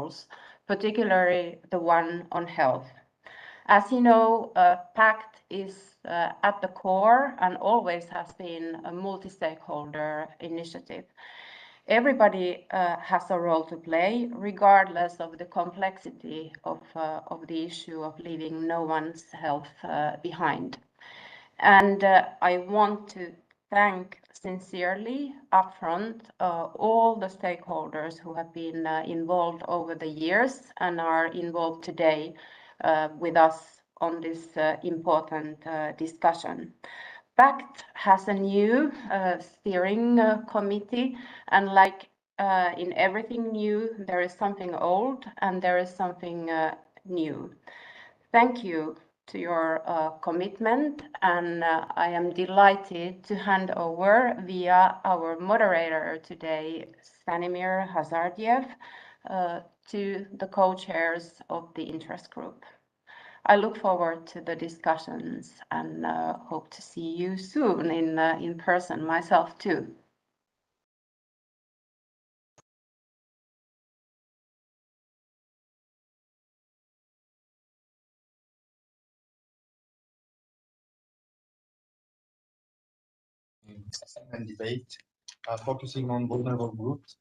goals, particularly the one on health. As you know, PACT is at the core and always has been a multi-stakeholder initiative. Everybody has a role to play, regardless of the complexity of the issue of leaving no one's health behind. And I want to thank sincerely upfront all the stakeholders who have been involved over the years and are involved today with us on this important discussion. PACT has a new steering committee, and like in everything new, there is something old and there is something new. Thank you to your commitment, and I am delighted to hand over via our moderator today, Stanimir Hazardiev, to the co-chairs of the interest group. I look forward to the discussions and hope to see you soon in person myself too. And debate focusing on vulnerable groups.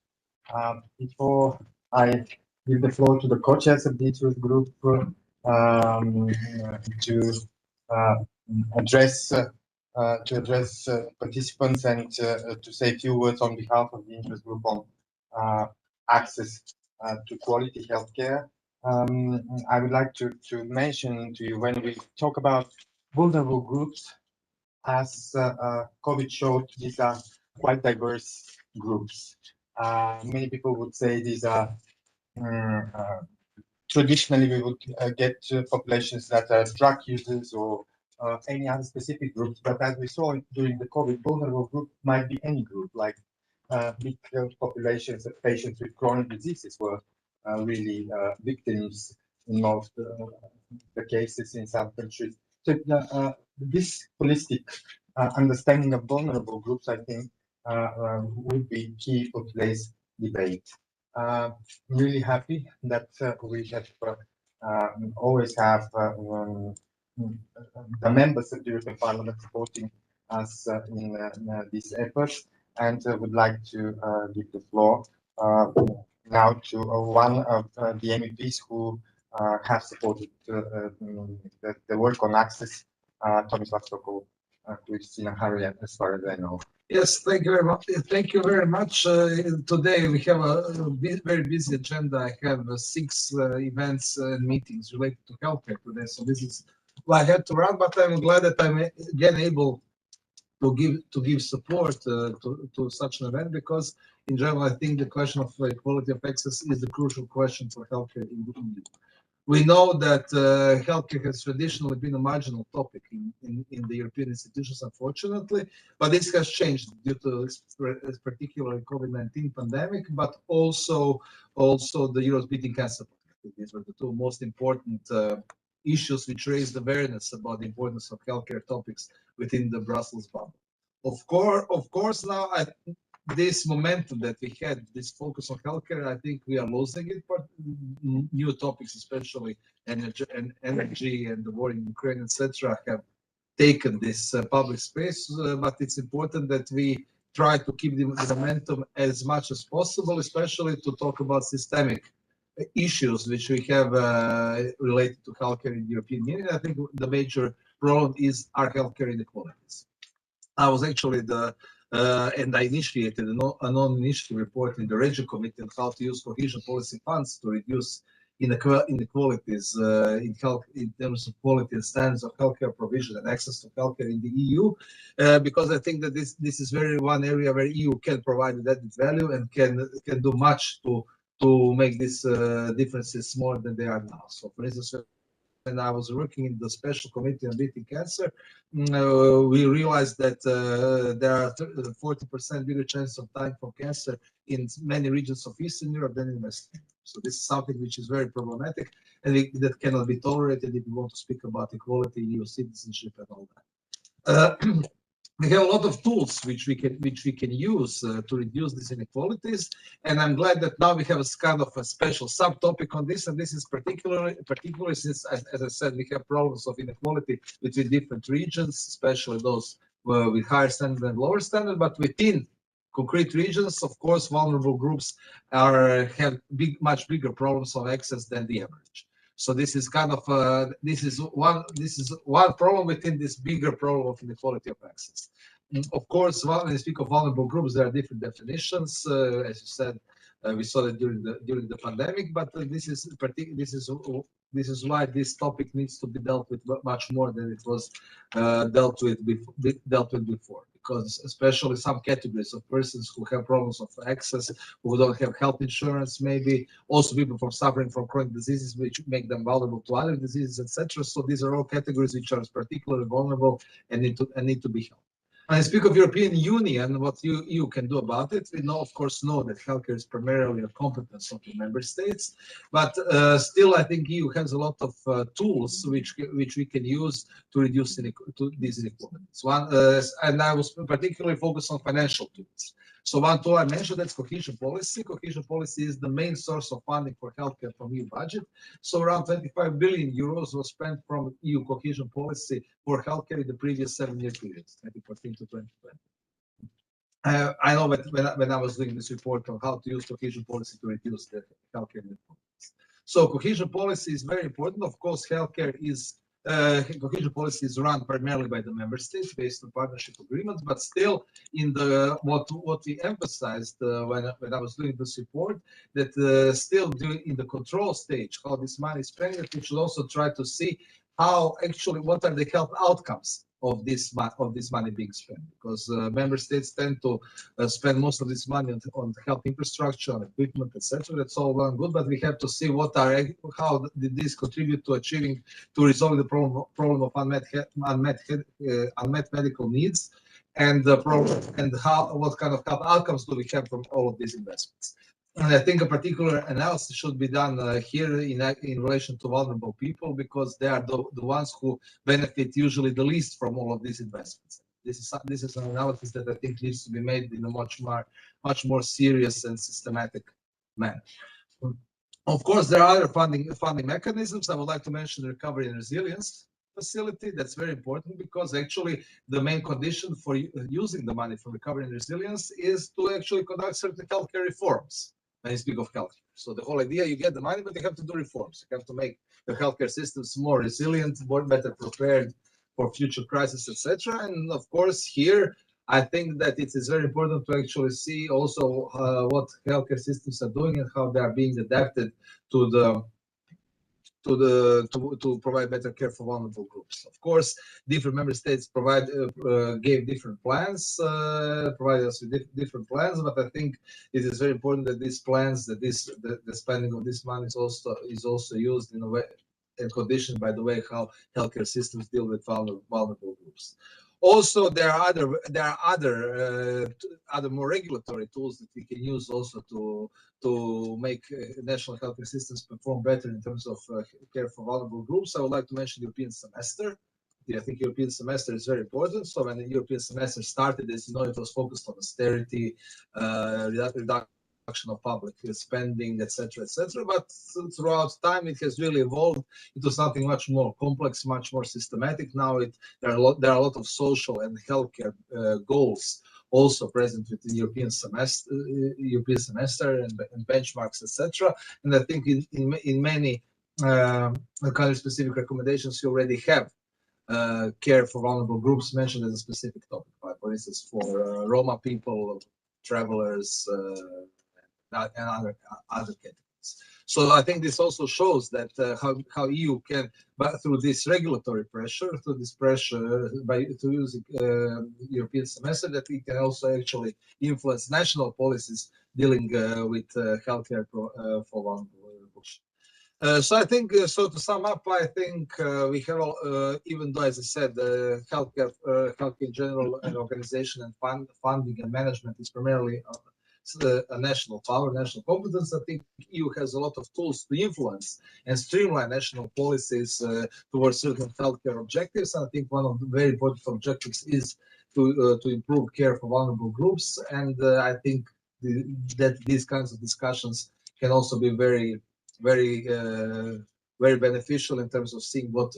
Before I give the floor to the co-chairs of the interest group to address participants and to say a few words on behalf of the interest group on access to quality healthcare, I would like to mention to you, when we talk about vulnerable groups, as COVID showed, these are quite diverse groups. Many people would say these are traditionally we would get populations that are drug users or any other specific groups. But as we saw during the COVID, vulnerable group might be any group, like big populations of patients with chronic diseases were really victims in most the cases in some countries. So this holistic understanding of vulnerable groups, I think, would be key for today's debate. I'm really happy that we have always have the members of the European Parliament supporting us in these efforts, and would like to give the floor now to one of the MEPs who have supported the work on access, Tomislav Sokol, Christina Harriet, as far as I know. Yes, thank you very much. Thank you very much. Today we have a very busy agenda. I have 6 events and meetings related to healthcare today, so this is what I had to run. But I'm glad that I'm again able to give support to such an event, because in general I think the question of equality of access is the crucial question for healthcare in the EU. We know that healthcare has traditionally been a marginal topic in the European institutions, unfortunately, but this has changed due to particularly COVID-19 pandemic, but also the Europe's beating cancer. These were the 2 most important issues which raised awareness about the importance of healthcare topics within the Brussels bubble. Of course, now this momentum that we had, this focus on healthcare, I think we are losing it, but new topics, especially energy and the war in Ukraine, etc., have taken this public space. But it's important that we try to keep the momentum as much as possible, especially to talk about systemic issues which we have related to healthcare in the European Union. I think the major problem is our healthcare inequalities. I was actually and I initiated a non-initiative report in the Regi Committee on how to use cohesion policy funds to reduce inequalities in terms of quality and standards of healthcare provision and access to healthcare in the EU, because I think that this is one area where EU can provide added value and can do much to make these differences smaller than they are now. So, for instance, when I was working in the special committee on beating cancer, we realized that there are 40% bigger chance of dying from cancer in many regions of Eastern Europe than in Western Europe. So this is something which is very problematic, and that cannot be tolerated if we want to speak about equality, EU citizenship, and all that. we have a lot of tools which we can use to reduce these inequalities, and I'm glad that now we have a kind of a special subtopic on this, and this is particularly since, as I said, we have problems of inequality between different regions, especially those with higher standard and lower standard, but within concrete regions, of course, vulnerable groups have much bigger problems of access than the average. So this is kind of this is one problem within this bigger problem of inequality of access. Of course, when you speak of vulnerable groups, there are different definitions. As you said, we saw that during the pandemic, but this is why this topic needs to be dealt with much more than it was dealt with before. Because especially some categories of persons who have problems of access, who don't have health insurance, maybe also people from suffering from chronic diseases, which make them vulnerable to other diseases, etc. So these are all categories which are particularly vulnerable and need to be helped. When I speak of European Union, what you can do about it, we know, of course, that healthcare is primarily a competence of the member states, but still, I think EU has a lot of tools which we can use to reduce these inequalities. And I was particularly focused on financial tools. So one tool I mentioned, that's cohesion policy. Cohesion policy is the main source of funding for healthcare from EU budget. So around 25 billion euros was spent from EU cohesion policy for healthcare in the previous 7-year period, 2014 to 2020. I know that when I was doing this report on how to use cohesion policy to reduce the healthcare inequalities. So cohesion policy is very important. Of course, healthcare is cohesion policy is run primarily by the member states based on partnership agreements, but still, in the what we emphasized when I was doing this report, that still in the control stage, how this money is spent, we should also try to see how actually what are the health outcomes of this money being spent, because member states tend to spend most of this money on health infrastructure, on equipment, etc. That's all well and good, but we have to see how did this contribute to resolving the problem of unmet medical needs, and the problem, and what kind of health outcomes do we have from all of these investments. And I think a particular analysis should be done here in relation to vulnerable people, because they are the ones who benefit usually the least from all of these investments. This is an analysis that I think needs to be made in a much more serious and systematic manner. Of course, there are other funding mechanisms. I would like to mention the Recovery and Resilience Facility. That's very important, because actually the main condition for using the money from Recovery and Resilience is to actually conduct certain healthcare reforms. When you speak of healthcare, so the whole idea, you get the money, but you have to do reforms. You have to make the healthcare systems more resilient, better prepared for future crises, etc. And of course, here I think that it is very important to actually see also what healthcare systems are doing and how they are being adapted to provide better care for vulnerable groups. Of course, different member states gave different plans, provided us with different plans, but I think it is very important that these plans, that the spending of this money is also used in a way and conditioned by the way how healthcare systems deal with vulnerable groups. Also, there are other more regulatory tools that we can use also to make national healthcare systems perform better in terms of care for vulnerable groups. I would like to mention the European semester. I think European semester is very important. So when the European semester started, as you know, it was focused on austerity, reduction of public spending, etc., etc. But throughout time, it has really evolved into something much more complex, much more systematic. Now there are a lot of social and healthcare goals also present with the European semester and benchmarks, etc. And I think in many country-specific recommendations, you already have care for vulnerable groups mentioned as a specific topic. For instance, for Roma people, travelers, and other categories. So I think this also shows that how EU can, but through this regulatory pressure, to use European semester, that we can also actually influence national policies dealing with healthcare for vulnerable groups. So I think, so to sum up, I think we have, even though, as I said, healthcare in general and organization and funding and management is primarily a national power, national competence. I think EU has a lot of tools to influence and streamline national policies towards certain healthcare objectives. And I think one of the very important objectives is to improve care for vulnerable groups. And I think that these kinds of discussions can also be very, very, very beneficial in terms of seeing what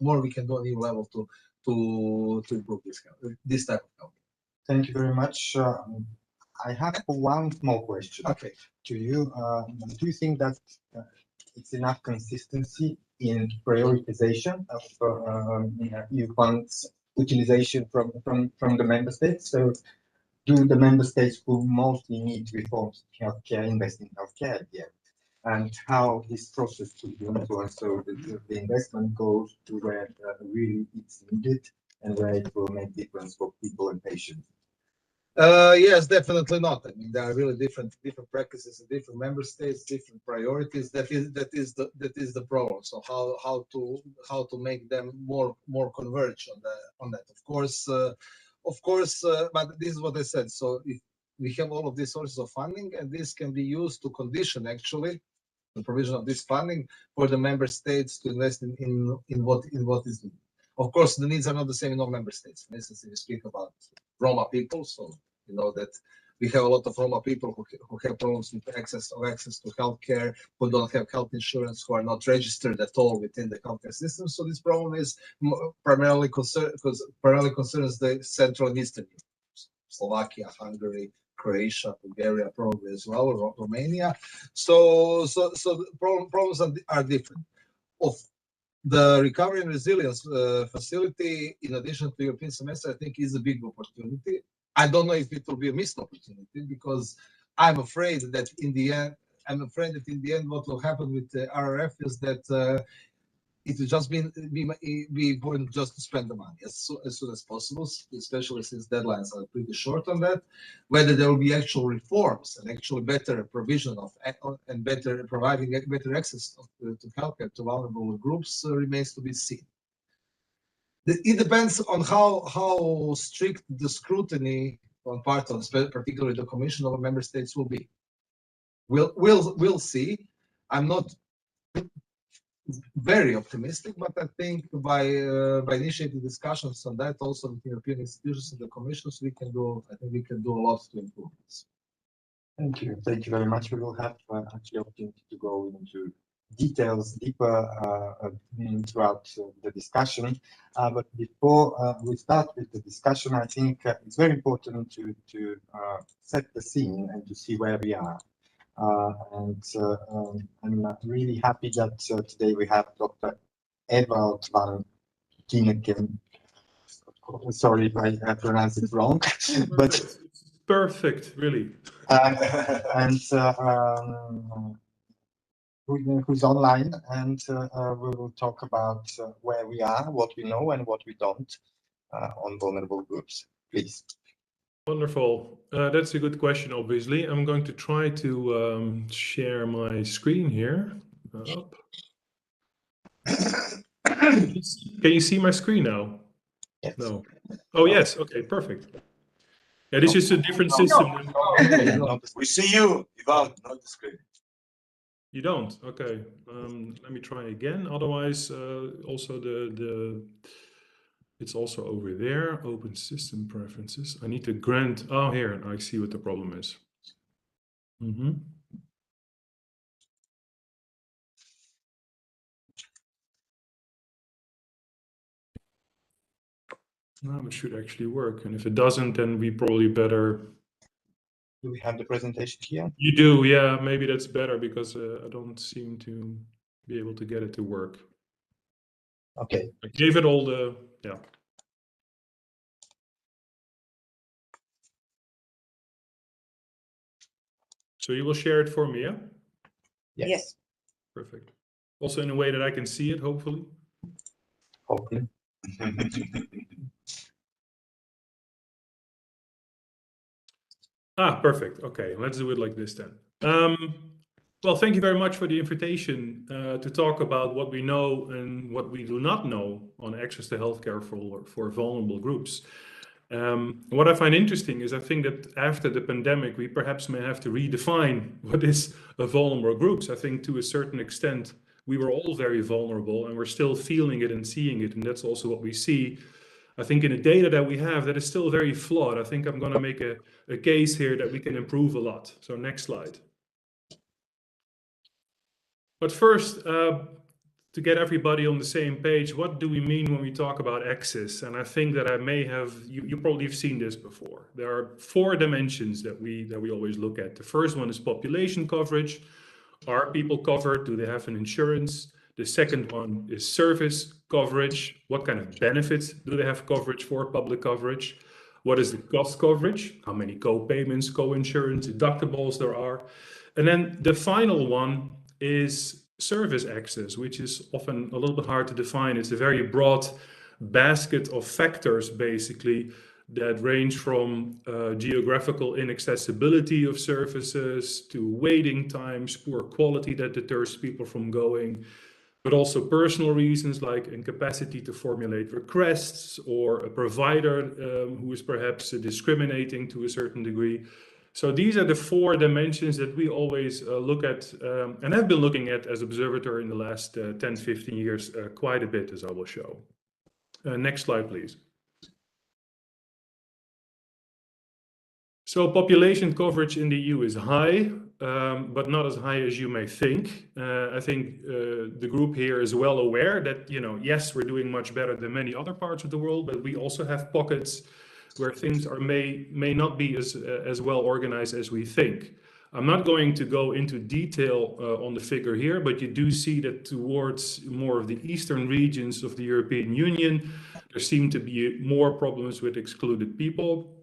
more we can do on EU level to improve this type of help. Thank you very much. I have one small question Okay. to you. Do you think that it's enough consistency in prioritization of EU funds utilization from the member states? So do the member states who mostly need reforms in healthcare invest in healthcare yet? And how this process could be influenced so the investment goes to where really it's needed and where it will make difference for people and patients? Yes, definitely not. I mean, there are really different practices in different member states, different priorities. That is the problem. So how to make them more converge on that. Of course. But this is what I said. So if we have all of these sources of funding, and this can be used to condition actually the provision of this funding for the member states to invest in what is needed. Of course, the needs are not the same in all member states. For instance, if you speak about Roma people, so you know that we have a lot of Roma people who have problems with access to healthcare, who don't have health insurance, who are not registered at all within the healthcare system. So this problem is primarily concerns the Central and Eastern Europe, Slovakia, Hungary, Croatia, Bulgaria, probably as well, or Romania. So the problems are different. Of the Recovery and Resilience Facility, in addition to the European semester, I think is a big opportunity. I don't know if it will be a missed opportunity, because I'm afraid that in the end, what will happen with the RRF is that it will just be important just to spend the money as soon as possible, especially since deadlines are pretty short on that. Whether there will be actual reforms and actually better provision of and providing better access to healthcare to vulnerable groups remains to be seen. It depends on how strict the scrutiny on part of, particularly the Commission of member states, will be. We'll see. I'm not very optimistic, but I think by initiating discussions on that, also with European institutions and the commissions, I think we can do a lot to improve this. Thank you very much. We will have actually opportunity to go into details deeper throughout the discussion. But before we start with the discussion, I think it's very important to set the scene and to see where we are. I'm really happy that today we have Dr. Ewald van Gieneken. Sorry if I pronounced it wrong, but it's perfect, really. Who's online, and we will talk about where we are, what we know, and what we don't on vulnerable groups. Please. Wonderful. That's a good question, obviously. I'm going to try to share my screen here. Up. Can you see my screen now? Yes. No. Oh, yes. Okay, perfect. Yeah, this is a different system. We see you, Ivan, not the screen. You don't? Okay. Let me try again. Otherwise, also it's also over there. Open system preferences. I need to grant. Oh, here. I see what the problem is. Now it should actually work. And if it doesn't, then we probably better. Do we have the presentation here? You do, yeah. Maybe that's better, because I don't seem to be able to get it to work. Okay. I gave it all the, yeah. So you will share it for me, yeah? Yes. Perfect. Also in a way that I can see it, hopefully. Hopefully. Perfect. Okay, let's do it like this then. Well, thank you very much for the invitation to talk about what we know and what we do not know on access to healthcare for vulnerable groups. What I find interesting is I think that after the pandemic, we perhaps may have to redefine what is a vulnerable groups. I think to a certain extent, we were all very vulnerable and we're still feeling it and seeing it. And that's also what we see. I think in the data that we have, that is still very flawed. I think I'm going to make a case here that we can improve a lot. So next slide. But first, to get everybody on the same page, what do we mean when we talk about access? And I think that I may have, you probably have seen this before. There are 4 dimensions that we always look at. The first one is population coverage. Are people covered? Do they have an insurance? The second one is service coverage. What kind of benefits do they have coverage for, public coverage? What is the cost coverage? How many co-payments, co-insurance, deductibles there are? And then the final one is service access, which is often a little bit hard to define. It's a very broad basket of factors, basically, that range from geographical inaccessibility of services to waiting times, poor quality that deters people from going, but also personal reasons like incapacity to formulate requests or a provider who is perhaps discriminating to a certain degree. So these are the 4 dimensions that we always look at and have been looking at as observatory in the last 10, 15 years quite a bit, as I will show. Next slide, please. So population coverage in the EU is high, but not as high as you may think. I think the group here is well aware that, yes, we're doing much better than many other parts of the world, but we also have pockets where things may not be as well organized as we think. I'm not going to go into detail on the figure here, but you do see that towards more of the eastern regions of the European Union, there seem to be more problems with excluded people.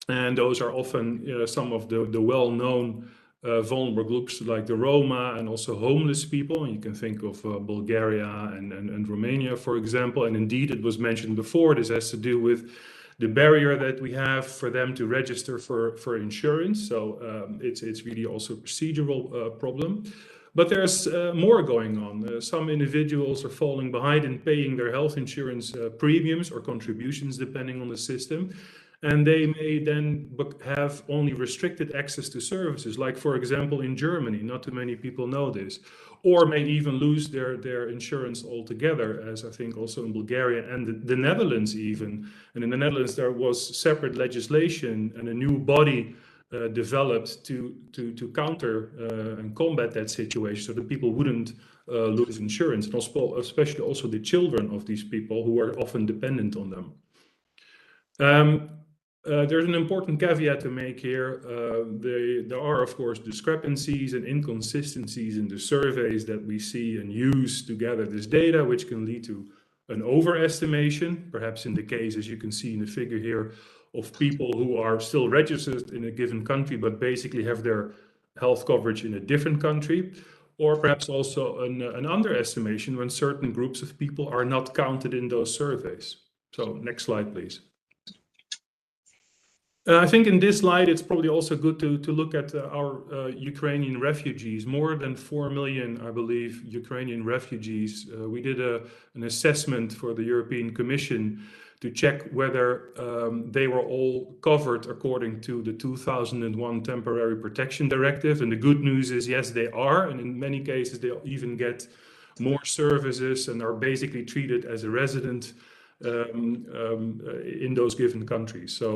And those are often some of the well-known vulnerable groups like the Roma and also homeless people. And you can think of Bulgaria and Romania, for example. And indeed, it was mentioned before, this has to do with the barrier that we have for them to register for insurance. So it's really also a procedural problem. But there's more going on. Some individuals are falling behind in paying their health insurance premiums or contributions, depending on the system. And they may then have only restricted access to services, like, for example, in Germany. Not too many people know this. Or may even lose their insurance altogether, as I think also in Bulgaria and the Netherlands even. And in the Netherlands, there was separate legislation and a new body developed to counter and combat that situation so that people wouldn't lose insurance, and especially also the children of these people who are often dependent on them. There's an important caveat to make here. There are, of course, discrepancies and inconsistencies in the surveys that we see and use to gather this data, which can lead to an overestimation, perhaps in the case, as you can see in the figure here, of people who are still registered in a given country, but basically have their health coverage in a different country, or perhaps also an underestimation when certain groups of people are not counted in those surveys. So next slide, please. I think in this slide, it's probably also good to look at our Ukrainian refugees. More than 4 million, I believe, Ukrainian refugees. We did an assessment for the European Commission to check whether they were all covered according to the 2001 Temporary Protection Directive. And the good news is, yes, they are. And in many cases, they even get more services and are basically treated as a resident in those given countries. So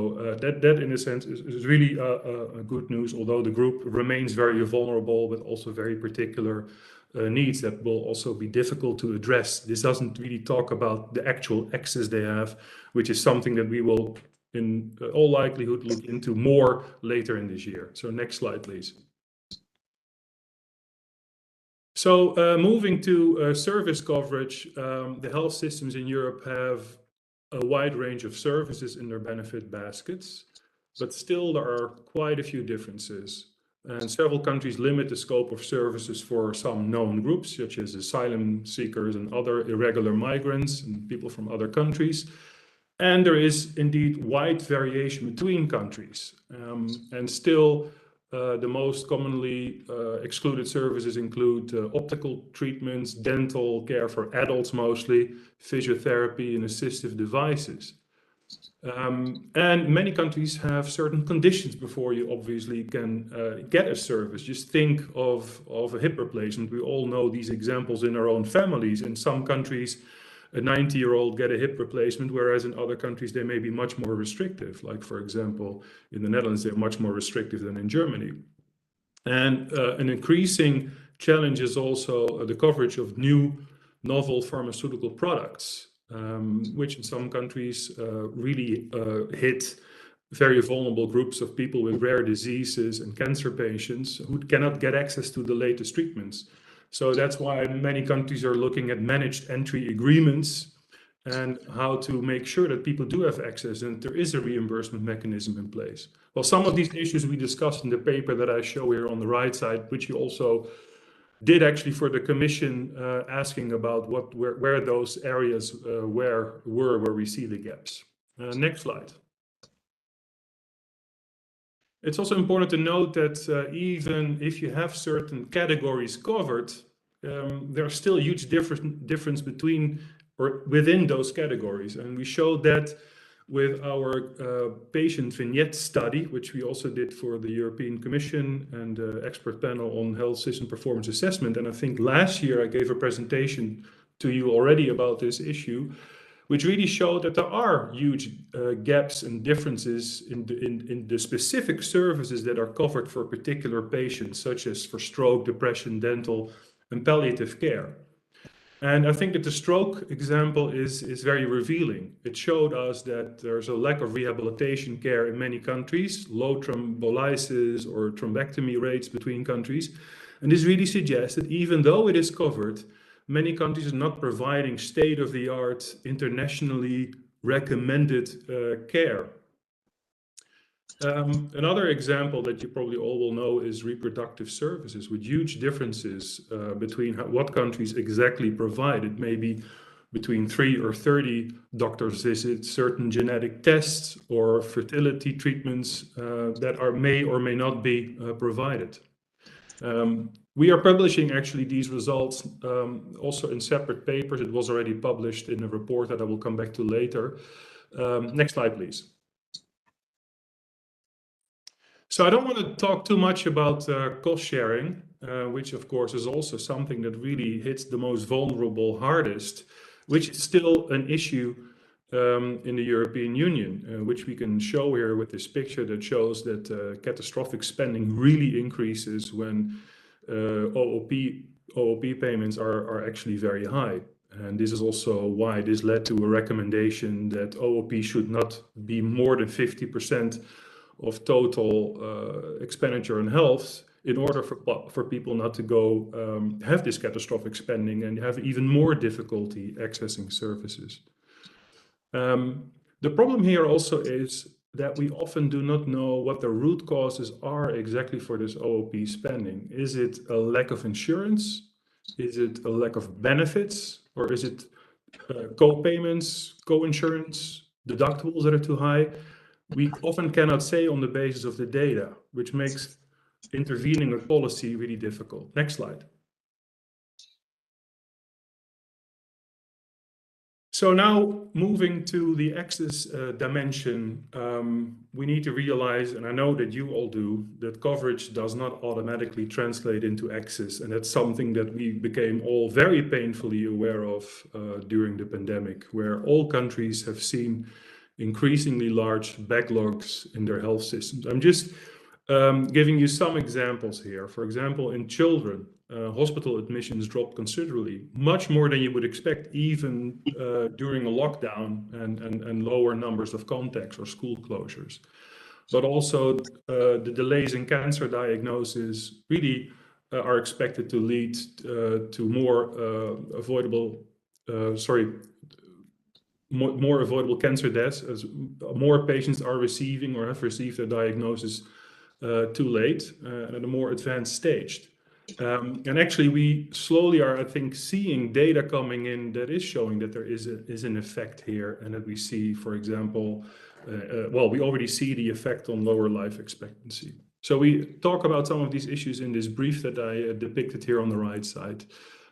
that in a sense is really a good news, although the group remains very vulnerable with also very particular needs that will also be difficult to address. This doesn't really talk about the actual access they have, which is something that we will in all likelihood look into more later in this year. So next slide, please. So moving to service coverage, the health systems in Europe have a wide range of services in their benefit baskets, but still there are quite a few differences. And several countries limit the scope of services for some known groups, such as asylum seekers and other irregular migrants and people from other countries. And there is indeed wide variation between countries. And still, the most commonly excluded services include optical treatments, dental care for adults mostly, physiotherapy and assistive devices. And many countries have certain conditions before you obviously can get a service. Just think of a hip replacement. We all know these examples in our own families. In some countries, a 90-year-old get a hip replacement, whereas in other countries they may be much more restrictive. Like, for example, in the Netherlands, they're much more restrictive than in Germany. And an increasing challenge is also the coverage of new novel pharmaceutical products, which in some countries really hit very vulnerable groups of people with rare diseases and cancer patients who cannot get access to the latest treatments. So that's why many countries are looking at managed entry agreements and how to make sure that people do have access and there is a reimbursement mechanism in place. Well, some of these issues we discussed in the paper that I show here on the right side, which you also did actually for the commission, asking about where those areas where we see the gaps. Next slide. It's also important to note that even if you have certain categories covered, there's still a huge difference between or within those categories. And we showed that with our patient vignette study, which we also did for the European Commission and expert panel on health system performance assessment. And I think last year I gave a presentation to you already about this issue, which really showed that there are huge gaps and differences in the specific services that are covered for particular patients, such as for stroke, depression, dental, and palliative care. And I think that the stroke example is very revealing. It showed us that there's a lack of rehabilitation care in many countries, low thrombolysis or thrombectomy rates between countries. And this really suggests that even though it is covered, many countries are not providing state-of-the-art, internationally recommended care. Another example that you probably all will know is reproductive services, with huge differences between what countries exactly provide. It may be between 3 or 30 doctors visits, certain genetic tests or fertility treatments that may or may not be provided. We are publishing actually these results also in separate papers. It was already published in a report that I will come back to later. Next slide, please. So I don't want to talk too much about cost sharing, which of course is also something that really hits the most vulnerable hardest, which is still an issue in the European Union, which we can show here with this picture that shows that catastrophic spending really increases when OOP payments are actually very high. And this is also why this led to a recommendation that OOP should not be more than 50% of total expenditure on health in order for people not to go have this catastrophic spending and have even more difficulty accessing services. The problem here also is that we often do not know what the root causes are exactly for this OOP spending. Is it a lack of insurance? Is it a lack of benefits? Or is it co-payments, co-insurance, deductibles that are too high? We often cannot say on the basis of the data, which makes intervening a policy really difficult. Next slide. So now moving to the access dimension, we need to realize, and I know that you all do, that coverage does not automatically translate into access. And that's something that we became all very painfully aware of during the pandemic, where all countries have seen increasingly large backlogs in their health systems. I'm just giving you some examples here. For example, in children, hospital admissions dropped considerably, much more than you would expect, even during a lockdown and lower numbers of contacts or school closures. But also the delays in cancer diagnosis really are expected to lead to more avoidable cancer deaths, as more patients are receiving or have received their diagnosis too late and at a more advanced stage. And actually, we slowly are, I think, seeing data coming in that is showing that there is an effect here, and that we see, for example, we already see the effect on lower life expectancy. So we talk about some of these issues in this brief that I depicted here on the right side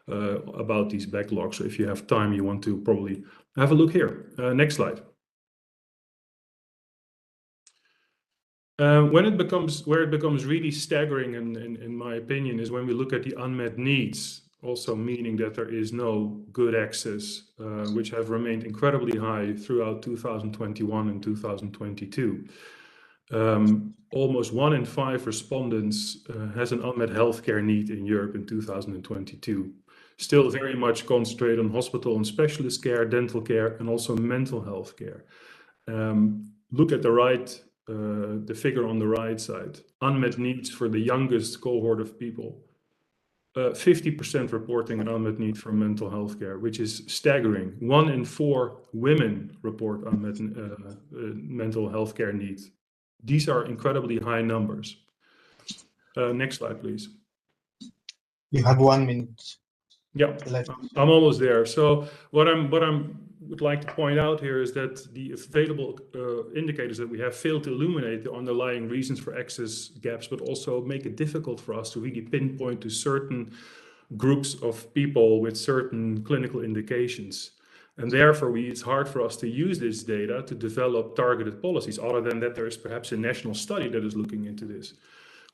about these backlogs. So if you have time, you want to probably have a look here. Next slide. Where it becomes really staggering, in my opinion, is when we look at the unmet needs also meaning that there is no good access, which have remained incredibly high throughout 2021 and 2022. Almost 1 in 5 respondents has an unmet healthcare need in Europe in 2022. Still very much concentrated on hospital and specialist care, dental care, and also mental health care. Look at the right, the figure on the right side. Unmet needs for the youngest cohort of people. 50% reporting an unmet need for mental health care, which is staggering. 1 in 4 women report unmet mental health care needs. These are incredibly high numbers. Next slide, please. You have 1 minute. Yeah, left. I'm almost there. So what I would like to point out here is that the available indicators that we have fail to illuminate the underlying reasons for access gaps, but also make it difficult for us to really pinpoint to certain groups of people with certain clinical indications. And therefore, it's hard for us to use this data to develop targeted policies, other than that there is perhaps a national study that is looking into this.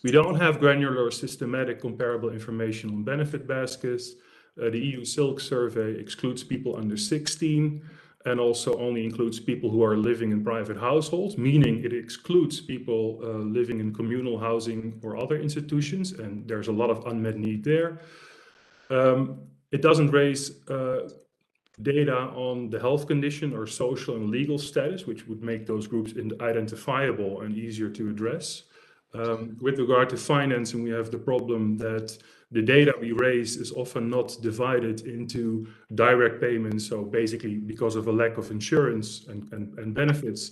We don't have granular or systematic comparable information on benefit baskets. The EU Silk survey excludes people under 16 and also only includes people who are living in private households, meaning it excludes people living in communal housing or other institutions, and there's a lot of unmet need there. It doesn't raise data on the health condition or social and legal status, which would make those groups identifiable and easier to address. With regard to financing, we have the problem that the data we raise is often not divided into direct payments, so basically because of a lack of insurance and benefits,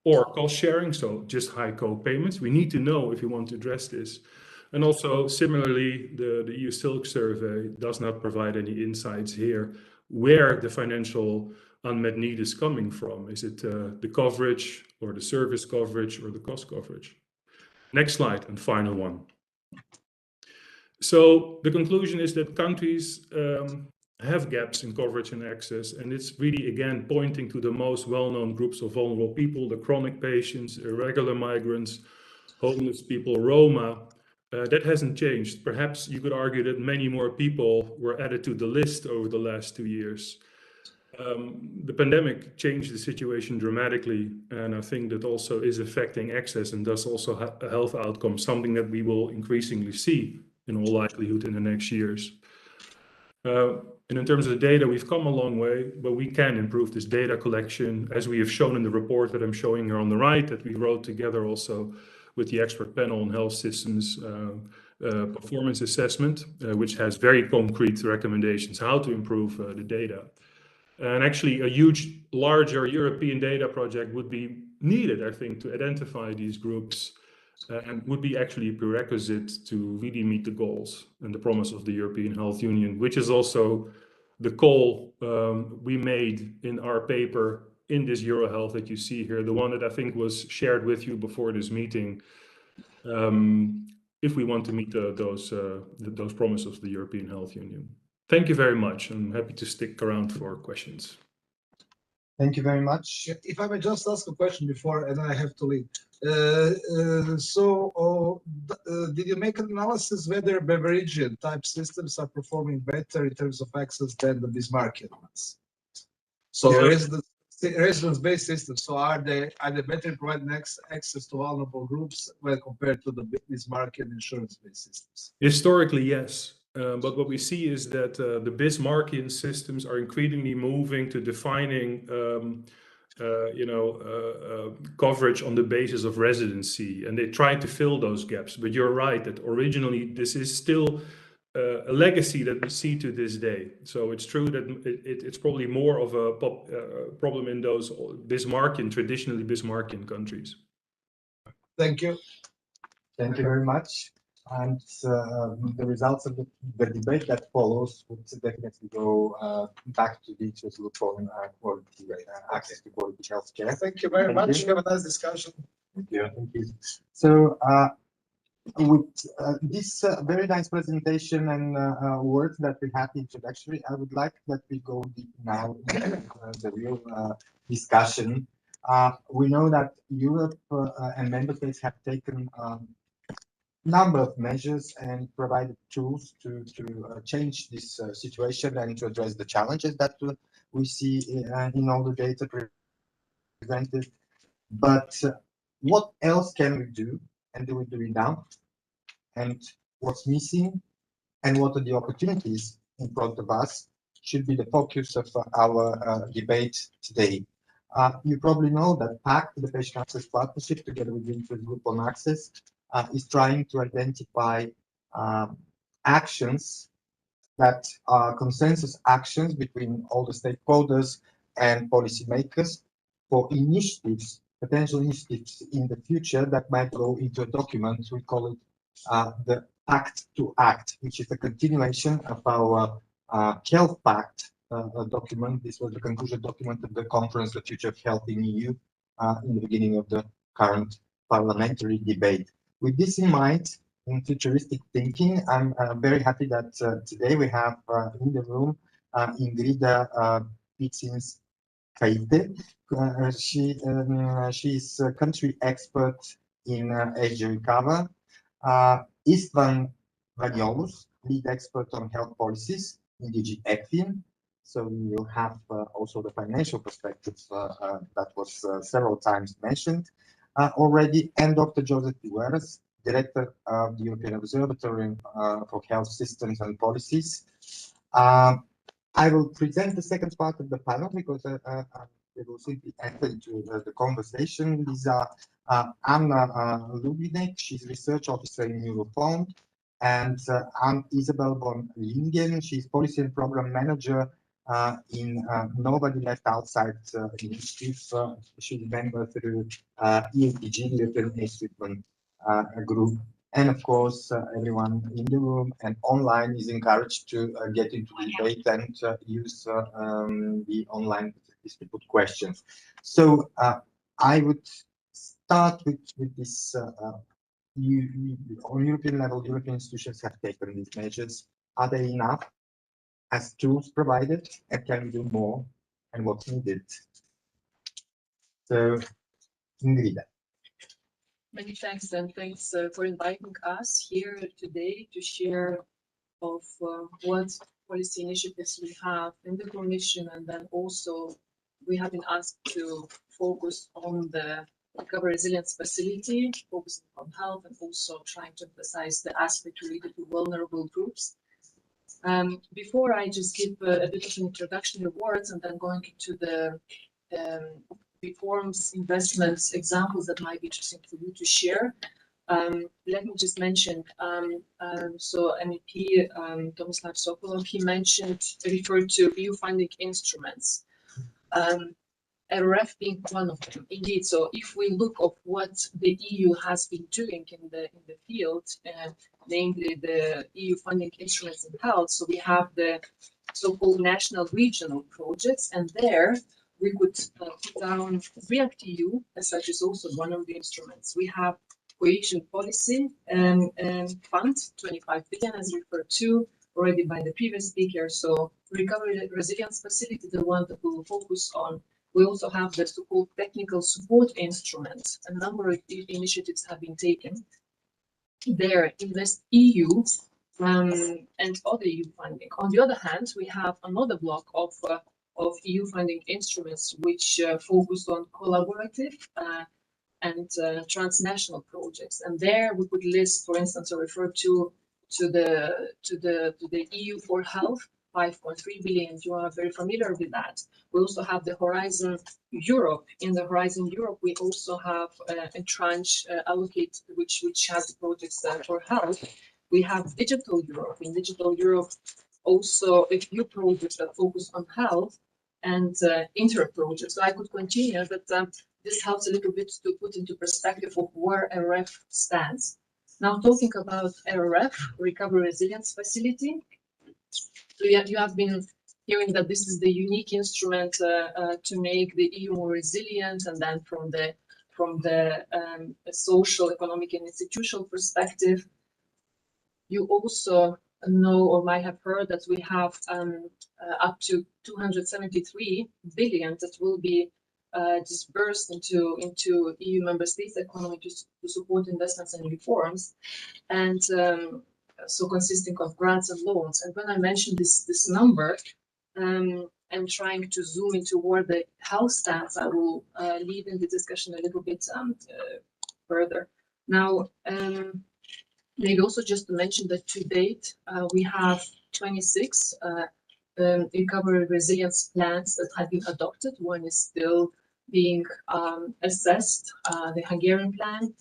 or cost sharing, so just high co-payments. We need to know if we want to address this. And also, similarly, the EU Silk survey does not provide any insights here where the financial unmet need is coming from. Is it the coverage or the service coverage or the cost coverage? Next slide, and final one. So the conclusion is that countries have gaps in coverage and access, and it's really, again, pointing to the most well-known groups of vulnerable people, the chronic patients, irregular migrants, homeless people, Roma. That hasn't changed. Perhaps you could argue that many more people were added to the list over the last 2 years. The pandemic changed the situation dramatically, and I think that also is affecting access and thus also health outcomes, something that we will increasingly see in all likelihood in the next years. And in terms of the data, we've come a long way, but we can improve this data collection, as we have shown in the report that I'm showing here on the right, that we wrote together also with the expert panel on health systems performance assessment, which has very concrete recommendations how to improve the data. And actually, a larger European data project would be needed, I think, to identify these groups and would be actually a prerequisite to really meet the goals and the promise of the European Health Union, which is also the call we made in our paper in this EuroHealth that you see here, the one that I think was shared with you before this meeting, if we want to meet those promises of the European Health Union. Thank you very much. I'm happy to stick around for questions. Thank you very much. If I may just ask a question before, and I have to leave. Did you make an analysis whether Bavarian type systems are performing better in terms of access than the Bismarckian ones? So Yeah. residence-based systems, so are they better providing access to vulnerable groups when compared to the Bismarckian insurance-based systems? Historically, yes. But what we see is that the Bismarckian systems are increasingly moving to defining, coverage on the basis of residency, and they try to fill those gaps. But you're right that originally this is still a legacy that we see to this day. So it's true that it's probably more of a problem in those traditionally Bismarckian countries. Thank you. Thank you very much. And the results of the debate that follows would definitely go back to the issues of quality access to quality healthcare. Thank you very much. Have a nice discussion. Thank you. Thank you. So with this very nice presentation and words that we had introductory, I would like that we go deep now into the real discussion. We know that Europe and member states have taken number of measures and provided tools to change this situation and to address the challenges that we see in all the data presented. But what else can we do, and do we do it now? And what's missing, and what are the opportunities in front of us should be the focus of our debate today. You probably know that PACT, the Patient Access Partnership, together with the Interest Group on Access, is trying to identify actions that are consensus actions between all the stakeholders and policymakers for initiatives, potential initiatives in the future that might go into a document. We call it the Pact to Act, which is a continuation of our Health Pact document. This was the conclusion document of the conference, The Future of Health in EU, in the beginning of the current parliamentary debate. With this in mind, in futuristic thinking, I'm very happy that today we have in the room Ingrida Pitsins Kaite. She's a country expert in Asia Recover. Istvan Vaniolus, lead expert on health policies in DG ECFIN. So we will have also the financial perspectives that was several times mentioned already, and Dr. Joseph Figueres, Director of the European Observatory for Health Systems and Policies. I will present the second part of the panel because it will simply enter into the conversation. These are Anna Lubinek, she's research officer in Eurofond, and Isabel von Lingen, she's policy and program manager in Nobody Left Outside initiative. She's a member through ESDG, the European Institute group. And of course, everyone in the room and online is encouraged to get into the debate and use the online facilities to put questions. So I would start with this. On European level, European institutions have taken these measures. Are they enough as tools provided, and can we do more, and what's needed? So, Ingrida. Many thanks, and thanks for inviting us here today to share of what policy initiatives we have in the Commission, and then also we have been asked to focus on the Recovery Resilience Facility, focusing on health and also trying to emphasize the aspect related to vulnerable groups. Before I just give a bit of an introductory words and then going into the reforms, investments, examples that might be interesting for you to share. Let me just mention, so MEP Tomislav Sokolov, he referred to EU funding instruments, RRF being one of them. Indeed, so if we look at what the EU has been doing in the field, namely the EU funding instruments in health, so we have the so-called national regional projects, and there we could put down REACT-EU as such is also one of the instruments. We have cohesion policy fund, 25 billion as referred to already by the previous speaker. So recovery resilience facility, the one that we will focus on. We also have the so-called technical support instruments. A number of initiatives have been taken. There, Invest EU and other EU funding. On the other hand, we have another block of EU funding instruments which focus on collaborative and transnational projects. And there we could list, for instance, or refer to the EU for Health, 5.3 billion. You are very familiar with that. We also have the Horizon Europe. In the Horizon Europe, we also have a tranche allocated which has the projects for health. We have Digital Europe. In Digital Europe, also a few projects that focus on health and inter-projects. So I could continue, but this helps a little bit to put into perspective of where RRF stands. Now, talking about RRF, Recovery Resilience Facility, so you have been hearing that this is the unique instrument to make the EU more resilient, and then from the social, economic, and institutional perspective, you also know or might have heard that we have up to 273 billion that will be disbursed into EU member states' economy to support investments and reforms, and so consisting of grants and loans. And when I mentioned this number, I'm trying to zoom into where the health stands. I will lead in the discussion a little bit further. Now, maybe also just to mention that to date, we have 26 recovery resilience plans that have been adopted. One is still being assessed, the Hungarian plan.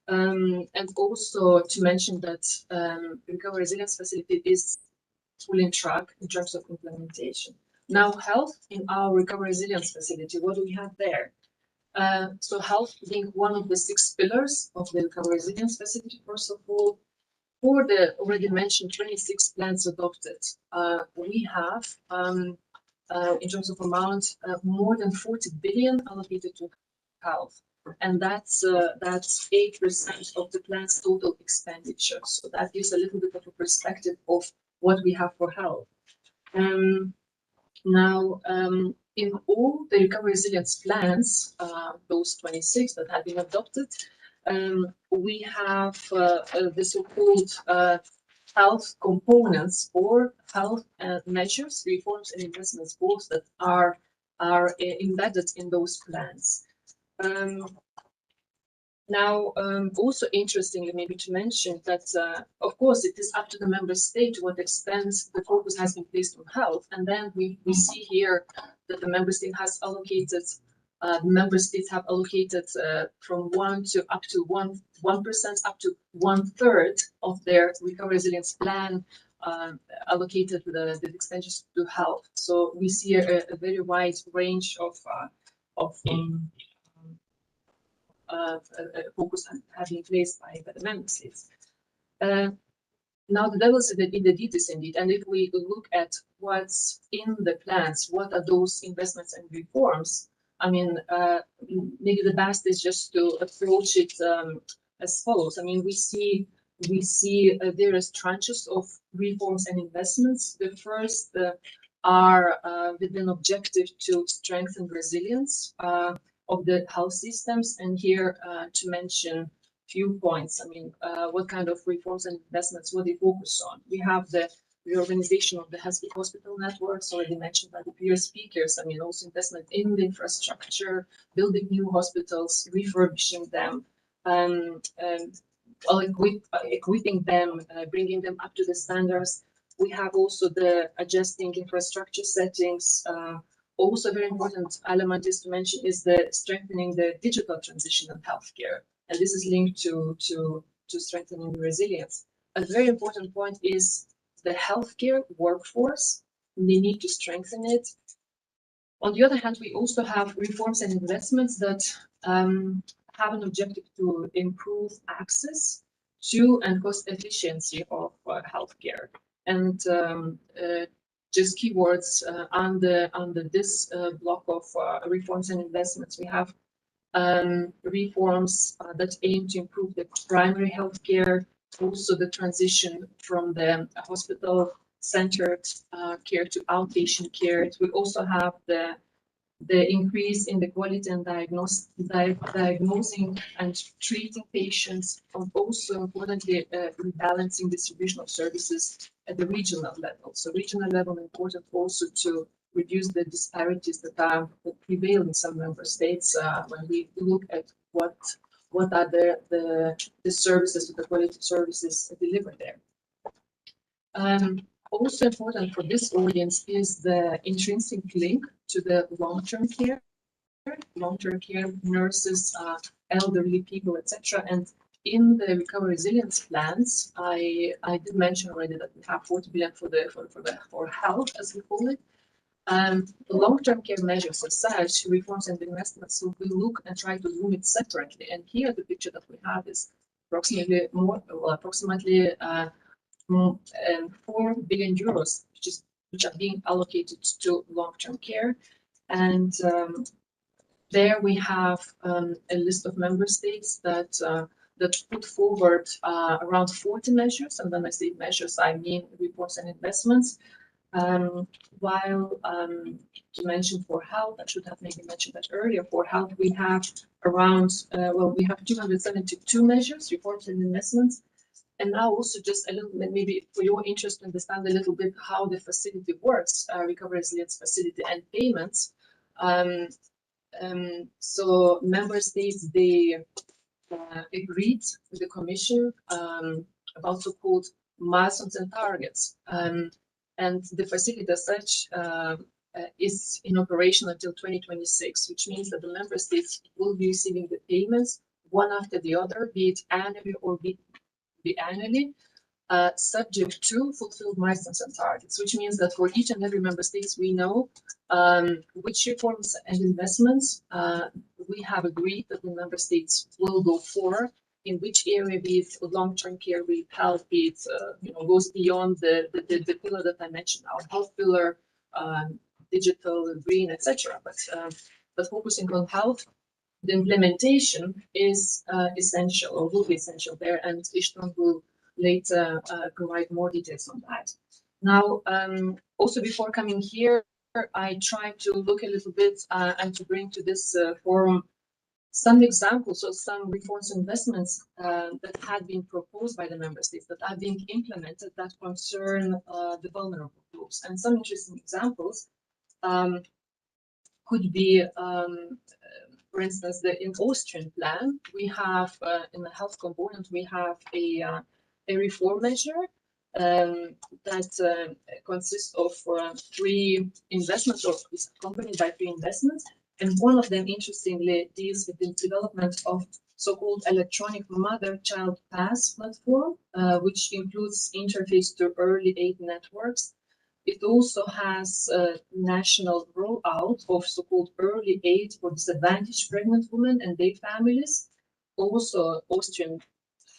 And also to mention that recovery resilience facility is fully on track in terms of implementation. Now, health in our recovery resilience facility, what do we have there? So health being one of the 6 pillars of the recovery resilience facility, first of all, for the already mentioned 26 plans adopted, we have, in terms of amount, more than 40 billion allocated to health. And that's 8% of the plan's total expenditure. So that gives a little bit of a perspective of what we have for health. Now, in all the recovery resilience plans, those 26 that have been adopted, we have the so-called health components or health measures, reforms and investments goals that are embedded in those plans. Now, also interestingly, maybe to mention that, of course, it is up to the member state to what extent the focus has been placed on health. And then we see here that the member state has allocated, member states have allocated from 1% to up to 1% up to 1/3 of their recovery resilience plan allocated the expenditures to health. So we see a very wide range of focus have been placed by the member states. Now the devil's in the details indeed, and if we look at what's in the plans, what are those investments and reforms? I mean, maybe the best is just to approach it as follows. I mean, we see various tranches of reforms and investments. The first are with an objective to strengthen resilience of the health systems, and here to mention few points. I mean, what kind of reforms and investments will they focus on? We have the reorganization of the hospital networks, already mentioned by the previous speakers. I mean, also investment in the infrastructure, building new hospitals, refurbishing them, and equipping them, bringing them up to the standards. We have also the adjusting infrastructure settings. Also, a very important element is to mention is the strengthening the digital transition in healthcare, and this is linked to strengthening the resilience. A very important point is the healthcare workforce. We need to strengthen it. On the other hand, we also have reforms and investments that have an objective to improve access to and cost efficiency of healthcare. And just keywords under this block of reforms and investments, we have reforms that aim to improve the primary healthcare, also the transition from the hospital-centered care to outpatient care. We also have the increase in the quality and diagnosing and treating patients, and also importantly rebalancing distribution of services at the regional level. So regional level important also to reduce the disparities that prevail in some member states when we look at what are the services, the quality of services delivered there. Also important for this audience is the intrinsic link to the long-term care nurses, elderly people, etc. And in the recovery resilience plans, I did mention already that we have 40 billion for health, as we call it. Long-term care measures as such, reforms and investments. So we look and try to zoom it separately. And here the picture that we have is approximately 4 billion euros, which are being allocated to long-term care. And there we have a list of member states that put forward around 40 measures. And when I say measures, I mean reforms and investments. While to mention for health, I should have maybe mentioned that earlier. For health, we have around we have 272 measures, reports, and investments. And now also just a little bit, maybe for your interest to understand a little bit how the facility works, Recovery Resilience Facility and payments. So member states, they agreed with the Commission about so-called milestones and targets. And the facility as such is in operation until 2026, which means that the member states will be receiving the payments one after the other, be it annually or be annually, subject to fulfilled milestones and targets, which means that for each and every member states, we know which reforms and investments we have agreed that the member states will go for, in which area, be it long-term care, be it health, be it goes beyond the pillar that I mentioned, our health pillar, digital, green, etc. But focusing on health, the implementation is essential, or will be essential there, and Istvan will later provide more details on that. Now, also before coming here, I tried to look a little bit and to bring to this forum some examples of some reforms and investments that had been proposed by the member states that are being implemented that concern the vulnerable groups. And some interesting examples could be, for instance, in Austrian plan, we have in the health component, we have a reform measure that consists of 3 investments, or is accompanied by 3 investments. And one of them, interestingly, deals with the development of so-called electronic mother-child pass platform, which includes interface to early aid networks. It also has a national rollout of so-called early aid for disadvantaged pregnant women and their families. Also, Austrian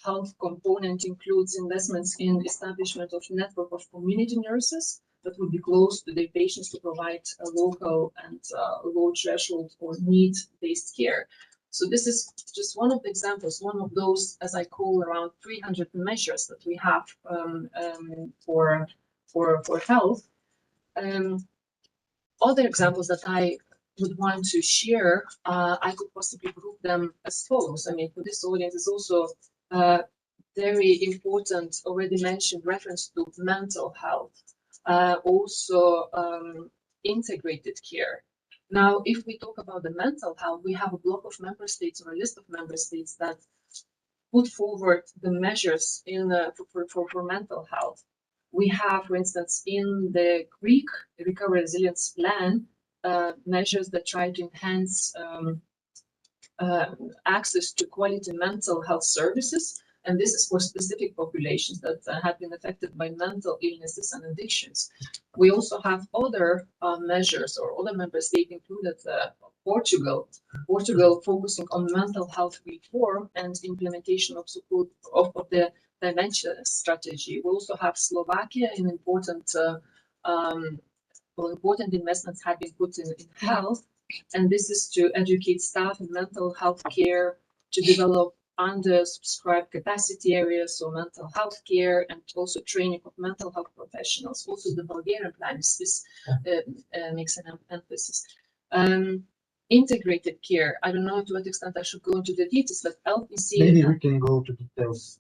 health component includes investments in establishment of network of community nurses that would be close to their patients to provide a local and low threshold or need-based care. So this is just one of the examples, one of those, as I call, around 300 measures that we have for health. Other examples that I would want to share, I could possibly group them as follows. I mean, for this audience is also very important, already mentioned, reference to mental health, also integrated care. Now, if we talk about the mental health, we have a block of member states, or a list of member states that put forward the measures in for mental health. We have, for instance, in the Greek Recovery Resilience Plan, measures that try to enhance access to quality mental health services. And this is for specific populations that have been affected by mental illnesses and addictions. We also have other measures, or other member states included Portugal. Portugal focusing on mental health reform and implementation of the dementia strategy. We also have Slovakia, an important important investments have been put in health, and this is to educate staff in mental health care, to develop under-subscribed capacity areas, so mental health care, and also training of mental health professionals. Also, the Bulgarian plan makes an emphasis. Integrated care. I don't know to what extent I should go into the details, but LPC. Maybe we can go to details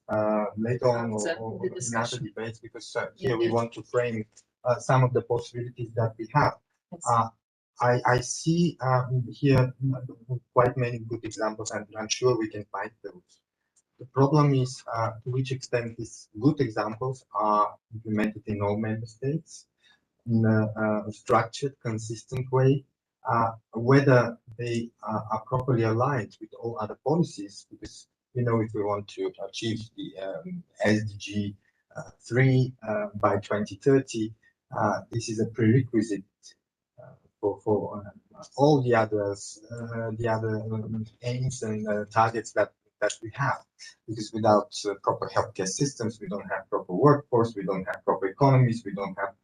later on, or in other debates, because here we want to frame some of the possibilities that we have. Yes. I see here quite many good examples, and I'm sure we can find those. The problem is to which extent these good examples are implemented in all member states in a structured, consistent way, whether they are properly aligned with all other policies, because if we want to achieve the SDG 3 by 2030, this is a prerequisite for all the others, aims and targets that we have. Because without proper healthcare systems, we don't have proper workforce, we don't have proper economies, we don't have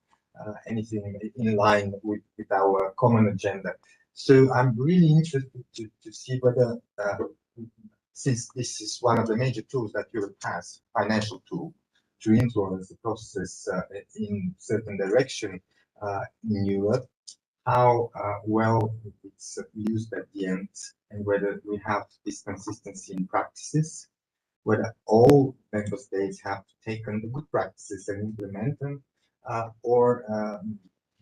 anything in line with our common agenda. So I'm really interested to see whether, since this is one of the major tools that Europe has, financial tool, to influence the process in certain direction, in Europe, how well it's used at the end, and whether we have this consistency in practices, whether all member states have taken the good practices and implement them, or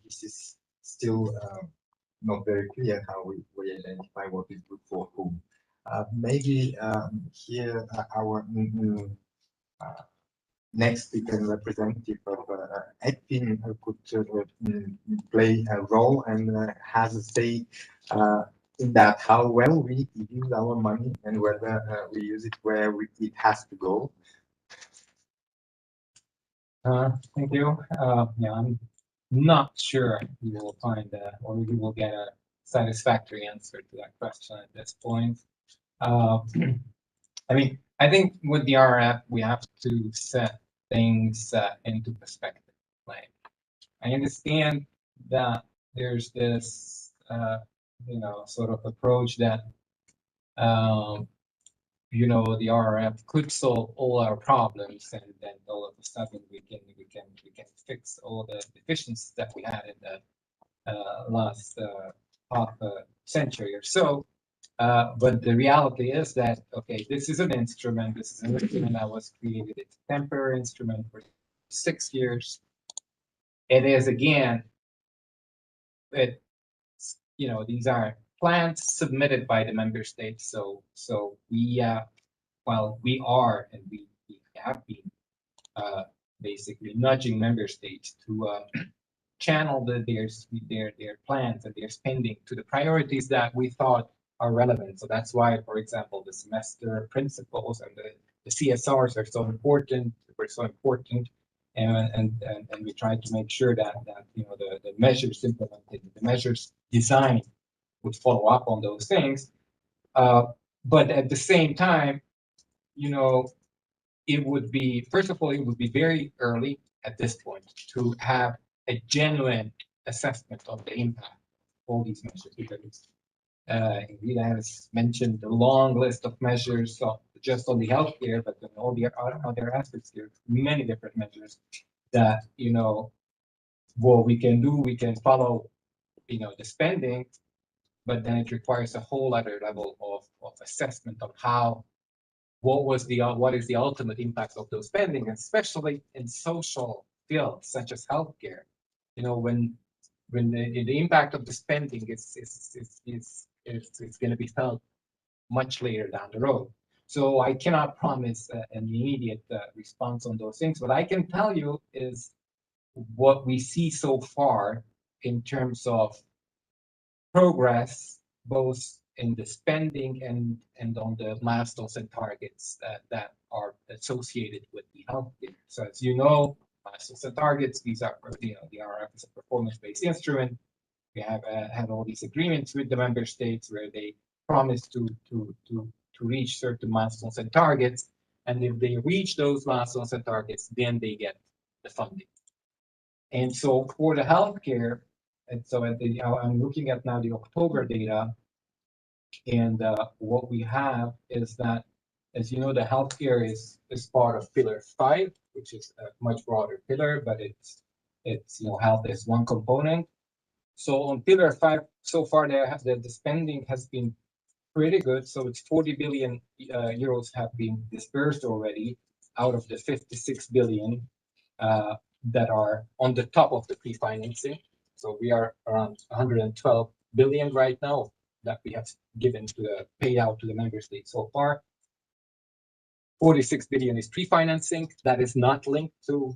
this is still not very clear how we identify what is good for whom. Maybe here our next speaker and representative of ECFIN could play a role and has a say in that, how well we use our money and whether we use it where it has to go. Thank you. Yeah, I'm not sure you will find or you will get a satisfactory answer to that question at this point. I mean, I think with the RF, we have to set things into perspective. Like, I understand that there's this, sort of approach that, the RF could solve all our problems, and then all of a sudden we can fix all the deficiencies that we had in the last half a century or so. But the reality is that, okay, this is an instrument. This is an instrument that was created. It's a temporary instrument for 6 years. It is, again, these are plans submitted by the member states. So we, while we are, and we have been basically nudging member states to channel their plans and their spending to the priorities that we thought are relevant. So that's why, for example, the semester principles and the CSRs are so important. Were so important, and we tried to make sure that the measures implemented, the measures designed, would follow up on those things. But at the same time, it would be, first of all, it would be very early at this point to have a genuine assessment of the impact of all these measures, because Rita has mentioned the long list of measures, just on the healthcare, but then all the other aspects here, many different measures that, what we can do, we can follow, the spending, but then it requires a whole other level of assessment of what is the ultimate impact of those spending, especially in social fields such as healthcare. When the impact of the spending is going to be felt much later down the road. So I cannot promise an immediate response on those things. What I can tell you is what we see so far in terms of progress, both in the spending and on the milestones and targets that are associated with the healthcare. So as you know, milestones and targets, these are, the RF is a performance-based instrument. We have had all these agreements with the member states where they promise to reach certain milestones and targets. And if they reach those milestones and targets, then they get the funding. And so for the healthcare, and so I'm looking at now the October data, and what we have is that, as you know, the healthcare is part of Pillar 5, which is a much broader pillar, but it's health is one component. So on Pillar 5, so far the spending has been pretty good. So it's 40 billion euros have been dispersed already out of the 56 billion that are on the top of the pre-financing. So we are around 112 billion right now that we have given to the payout to the member states so far. 46 billion is pre-financing that is not linked to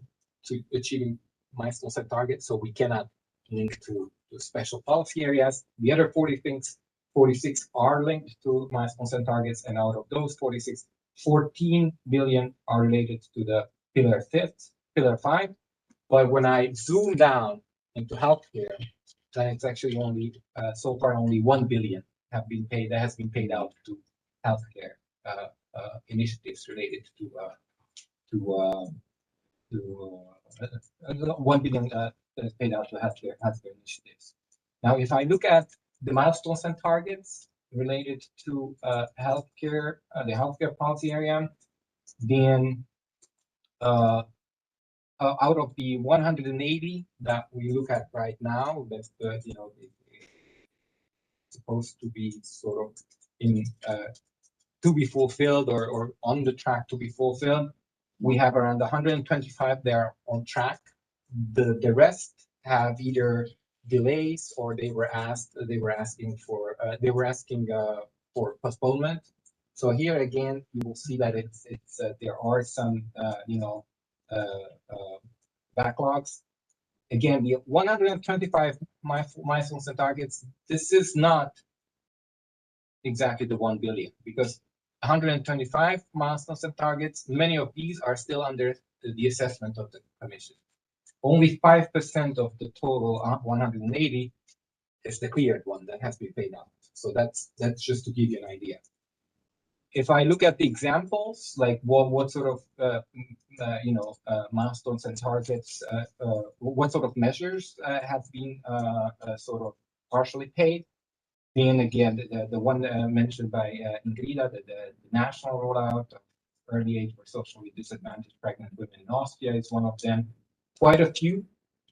achieving milestones and targets, so we cannot link to special policy areas. The other 46 are linked to milestones and targets, and out of those 46, 14 billion are related to the Pillar 5. But when I zoom down into healthcare, then it's actually only so far only 1 billion that has been paid out to healthcare initiatives related to 1 billion that is paid out to healthcare initiatives. Now, if I look at the milestones and targets related to healthcare, the healthcare policy area, then out of the 180 that we look at right now, that's the, supposed to be sort of in to be fulfilled or on the track to be fulfilled. We have around 125 that are on track. The rest have either delays or they were asking for postponement. So here again, you will see that it's there are some backlogs. Again, the 125 milestones and targets. This is not exactly the 1 billion because 125 milestones and targets. Many of these are still under the assessment of the commission. Only 5% of the total 180 is the cleared one that has been paid out. So that's just to give you an idea. If I look at the examples, like what sort of milestones and targets, what sort of measures have been sort of partially paid. And again, the one mentioned by Ingrida, the national rollout of early age for socially disadvantaged pregnant women in Austria is one of them. Quite a few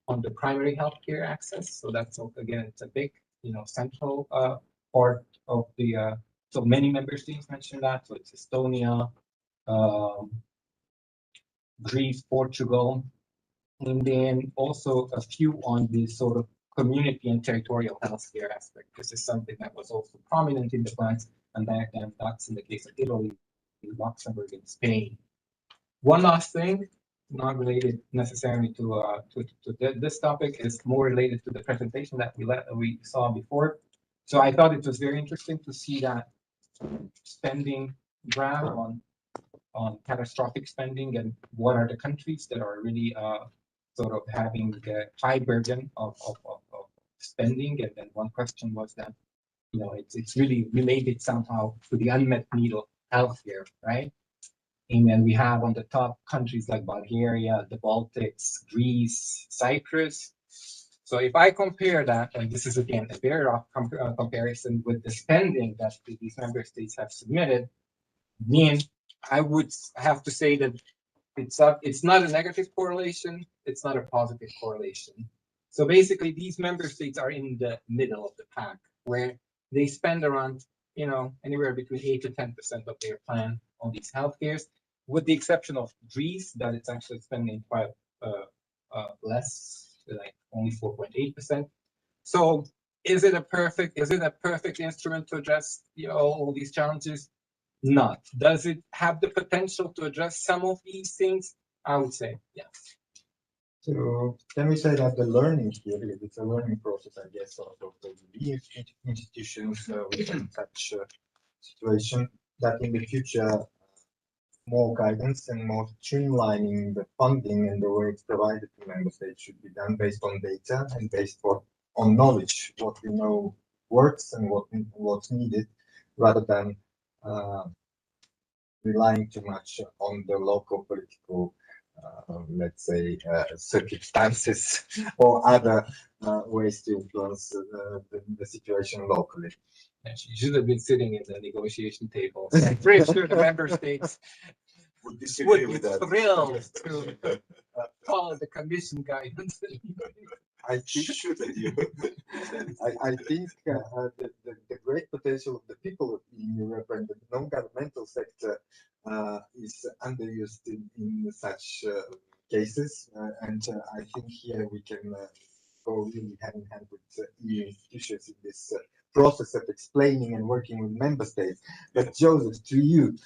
on the primary healthcare access. So that's again, it's a big, central part of the. So many member states mentioned that. So it's Estonia, Greece, Portugal, and then also a few on the sort of community and territorial healthcare aspect. This is something that was also prominent in the plans, and that's in the case of Italy, Luxembourg, and Spain. One last thing, not related necessarily to this topic, is more related to the presentation that we saw before. So I thought it was very interesting to see that spending graph on catastrophic spending and what are the countries that are really sort of having a high burden of spending. And then one question was that, it's really related somehow to the unmet need of healthcare, right? And then we have on the top countries like Bulgaria, the Baltics, Greece, Cyprus. So if I compare that, and this is again a very rough comparison with the spending that these member states have submitted, then I would have to say that it's not a negative correlation, it's not a positive correlation. So basically, these member states are in the middle of the pack, where they spend around, anywhere between 8 to 10% of their plan on these healthcares, with the exception of Greece, that it's actually spending quite less, like only 4.8%. So is it a perfect instrument to address all these challenges? Not. Does it have the potential to address some of these things? I would say yes. So can we say that the learning here, it's a learning process, I guess, of the institutions within such situation, that in the future more guidance and more streamlining the funding and the way it's provided to member states should be done based on data and based on knowledge, what we know works and what's needed, rather than relying too much on the local political, let's say, circumstances or other ways to influence the situation locally. You should have been sitting in the negotiation table. I'm pretty sure the member states Would would disagree be with that. thrilled to follow the commission guidance. I think Shouldn't you? I think the great potential of the people in Europe and the non-governmental sector is underused in such cases, and I think here we can go really hand in hand with EU institutions in this process of explaining and working with member states. But Joseph, to you,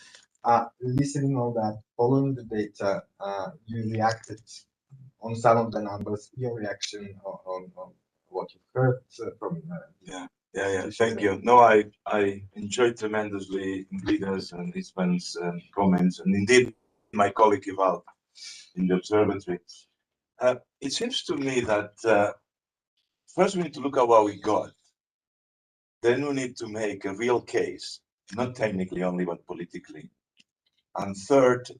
listening all that, following the data, you reacted on some of the numbers. Your reaction on what you've heard from Yeah. Thank you. No, I enjoyed tremendously Ingrida's and Isman's comments, and indeed my colleague Ival in the observatory. It seems to me that first we need to look at what we got. Then we need to make a real case, not technically only, but politically. And third,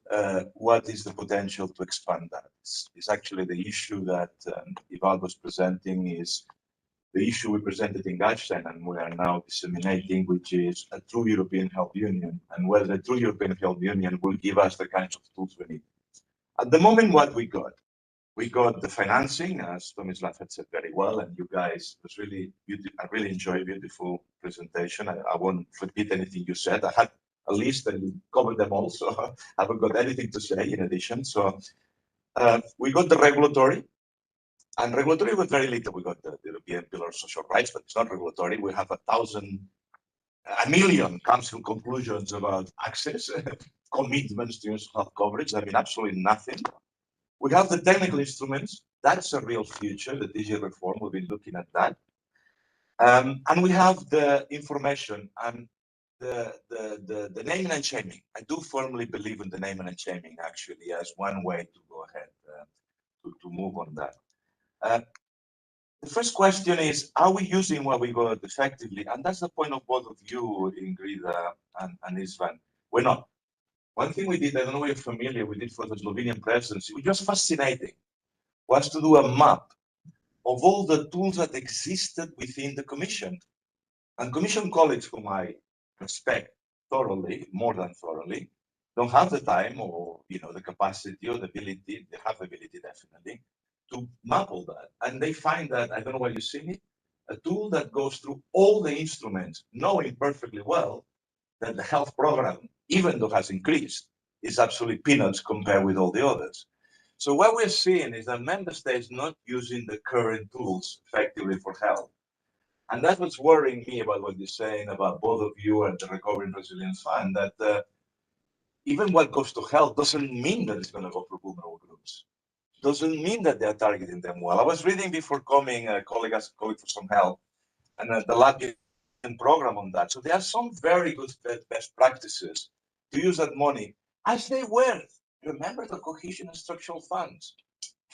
what is the potential to expand that? It's actually the issue that Ival was presenting is the issue we presented in Gastein and we are now disseminating, which is a true European health union, and whether a true European health union will give us the kinds of tools we need. At the moment, what we got We got the financing, as Tomislav had said very well, and you guys, it was really beautiful. I really enjoyed beautiful presentation. I won't repeat anything you said. I had a list and you covered them all, so I haven't got anything to say in addition. So we got the regulatory, and regulatory was very little. We got the European Pillar of Social Rights, but it's not regulatory. We have a million council conclusions about access, commitments to universal health coverage. I mean, absolutely nothing. We have the technical instruments. That's a real future, the digital reform. We've been looking at that. And we have the information and the naming and shaming. I do firmly believe in the naming and shaming, actually, as one way to go ahead to move on that. The first question is, are we using what we got effectively? And that's the point of both of you, Ingrid and Isvan. We're not. One thing we did, I don't know if you're familiar, we did for the Slovenian presidency, it was just fascinating, was to do a map of all the tools that existed within the Commission. And Commission colleagues whom I respect thoroughly, more than thoroughly, don't have the time or the capacity or the ability, they have the ability definitely, to map all that. And they find that, I don't know where you've seen it, a tool that goes through all the instruments, knowing perfectly well that the health program, even though has increased, is absolutely peanuts compared with all the others. So what we're seeing is that member states not using the current tools effectively for health. And that's what's worrying me about what you're saying about both of you and the Recovery and Resilience Fund, that even what goes to health doesn't mean that it's going to go for vulnerable groups. Doesn't mean that they're targeting them well. I was reading before coming, a colleague for some help, and the Latvian program on that. So there are some very good best practices to use that money as they were. Remember the cohesion and structural funds.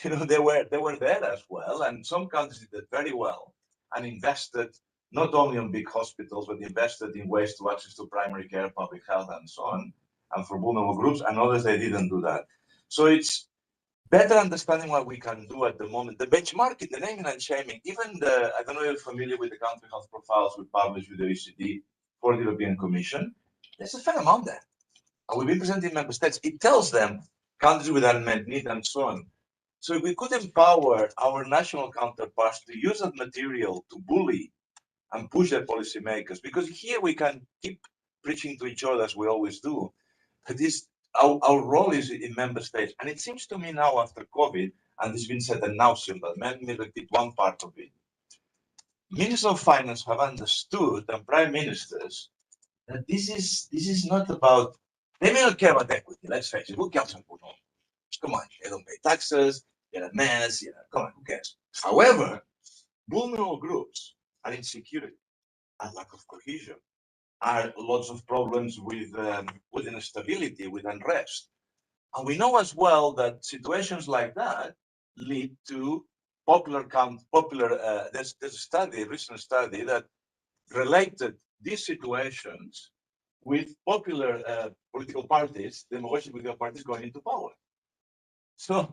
They were there as well, and some countries did very well and invested not only on big hospitals, but invested in ways to access to primary care, public health, and so on, and for vulnerable groups, and others they didn't do that. So it's better understanding what we can do at the moment. The benchmarking, the naming and shaming, even I don't know if you're familiar with the country health profiles we published with the OECD for the European Commission. There's a fair amount there. And we've been presenting member states. It tells them countries with unmet need and so on. So if we could empower our national counterparts to use that material to bully and push their policymakers, because here we can keep preaching to each other as we always do. But our role is in member states. And it seems to me now after COVID, and it's been said ad nauseam, but let me repeat one part of it. Ministers of Finance have understood, and prime ministers, that this is not about, they may not care about equity, let's face it, who cares about equity? Come on, they don't pay taxes, they're a mess, come on, who cares? However, vulnerable groups are insecurity and lack of cohesion, are lots of problems with instability, with unrest. And we know as well that situations like that lead to there's a study, a recent study that related these situations with popular political parties, democratic political parties going into power. So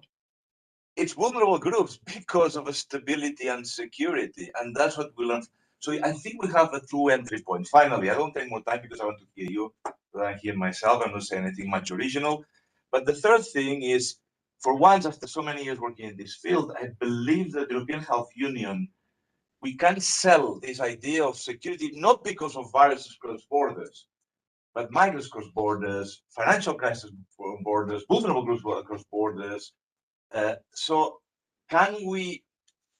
it's vulnerable groups because of a stability and security, and that's what we learn. So I think we have a true entry point. Finally, I don't take more time because I want to hear you, but I hear myself. I'm not saying anything much original. But the third thing is, for once, after so many years working in this field, I believe that the European Health Union, we can sell this idea of security not because of viruses cross borders, but migrants cross borders, financial crisis cross borders, vulnerable groups across borders. So can we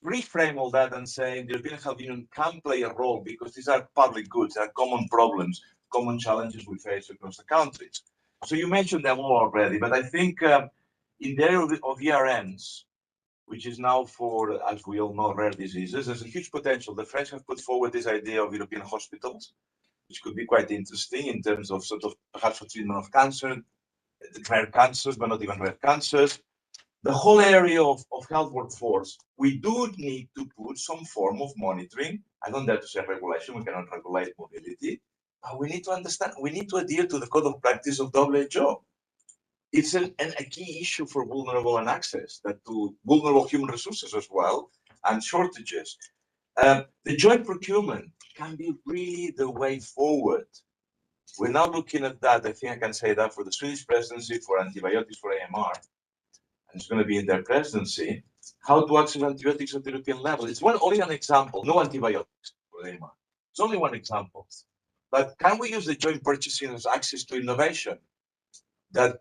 reframe all that and say the European Health Union can play a role because these are public goods, they are common problems, common challenges we face across the countries. So you mentioned them all already, but I think in the area of ERNs, which is now for, as we all know, rare diseases, there's a huge potential. The French have put forward this idea of European hospitals, which could be quite interesting in terms of sort of perhaps for treatment of cancer, rare cancers, but not even rare cancers. The whole area of health workforce, we do need to put some form of monitoring. I don't dare to say regulation, we cannot regulate mobility, but we need to understand, we need to adhere to the code of practice of WHO. It's a key issue for vulnerable and access that to vulnerable human resources as well, and shortages. The joint procurement can be really the way forward. We're now looking at that. I think I can say that for the Swedish presidency, for antibiotics, for AMR. and it's going to be in their presidency, how to access antibiotics at the European level. It's only an example, no antibiotics for AMR. It's only one example. But can we use the joint purchasing as access to innovation that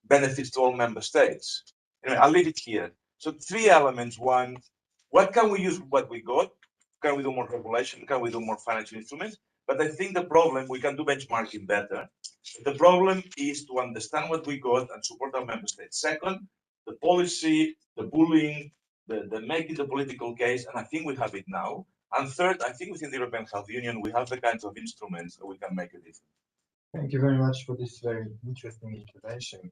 benefits to all member states? Anyway, I'll leave it here. So 3 elements. One, what can we use what we got? Can we do more regulation? Can we do more financial instruments? But I think the problem, we can do benchmarking better. The problem is to understand what we got and support our member states. Second, the policy, the bullying, the making the political case, and I think we have it now. And third, I think within the European Health Union, we have the kinds of instruments that we can make a difference. Thank you very much for this very interesting intervention.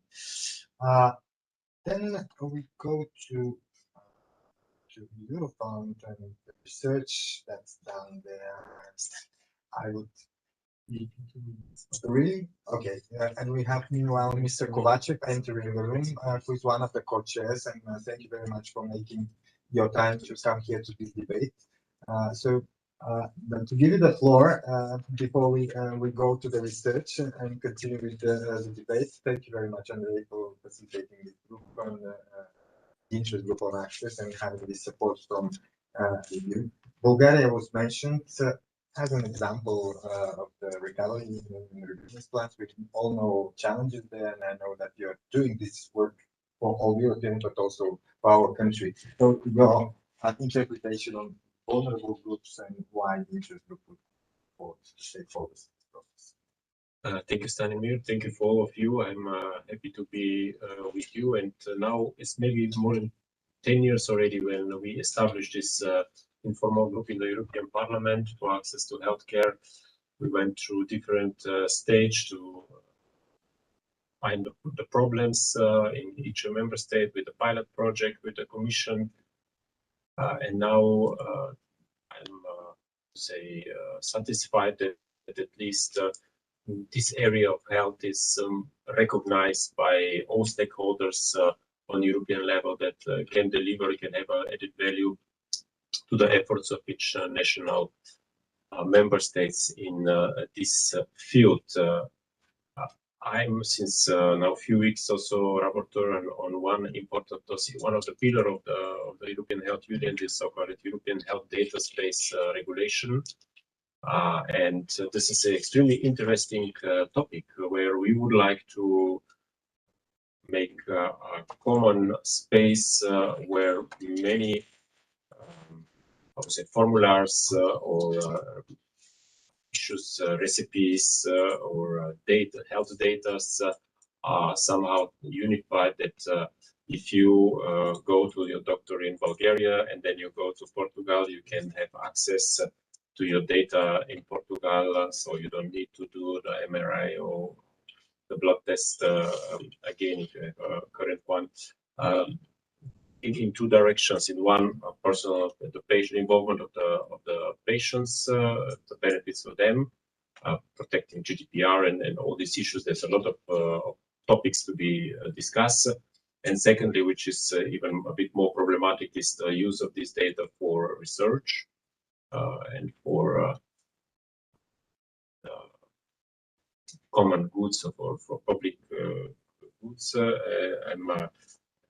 Then we go to Eurofund and the research that's done there. I would really okay, and we have meanwhile Mr. Kovacev entering the room, who is one of the co-chairs, and thank you very much for making your time to come here to this debate. But to give you the floor before we go to the research and continue with the debate. Thank you very much, Andrei, for facilitating this group on the interest group on access and having this support from you. Bulgaria was mentioned as an example of the recovery in the business plans. We all know challenges there, and I know that you're doing this work for all Europeans, but also for our country. So your interpretation on vulnerable groups and why the interest group would support stakeholders in this process. Thank you, Stanimir. Thank you for all of you. I'm happy to be with you. And now it's maybe more than 10 years already when we established this informal group in the European Parliament for access to healthcare. We went through different stages to find the problems in each member state with the pilot project, with the Commission. And now I'm satisfied that at least this area of health is recognized by all stakeholders on European level that can deliver, can have added value to the efforts of each national member states in this field. I'm since now a few weeks also rapporteur on one important dossier, one of the pillars of the European Health Union, the so-called European Health Data Space Regulation. And this is an extremely interesting topic where we would like to make a common space where many I would say formulas or issues, recipes or data, health data are somehow unified. That if you go to your doctor in Bulgaria and then you go to Portugal, you can have access to your data in Portugal, so you don't need to do the MRI or the blood test again if you have a current one. In two directions. In one, personal, the patient involvement of the patients, the benefits for them, protecting GDPR and all these issues. There's a lot of topics to be discussed. And secondly, which is even a bit more problematic, is the use of this data for research and for common goods or for public goods. I'm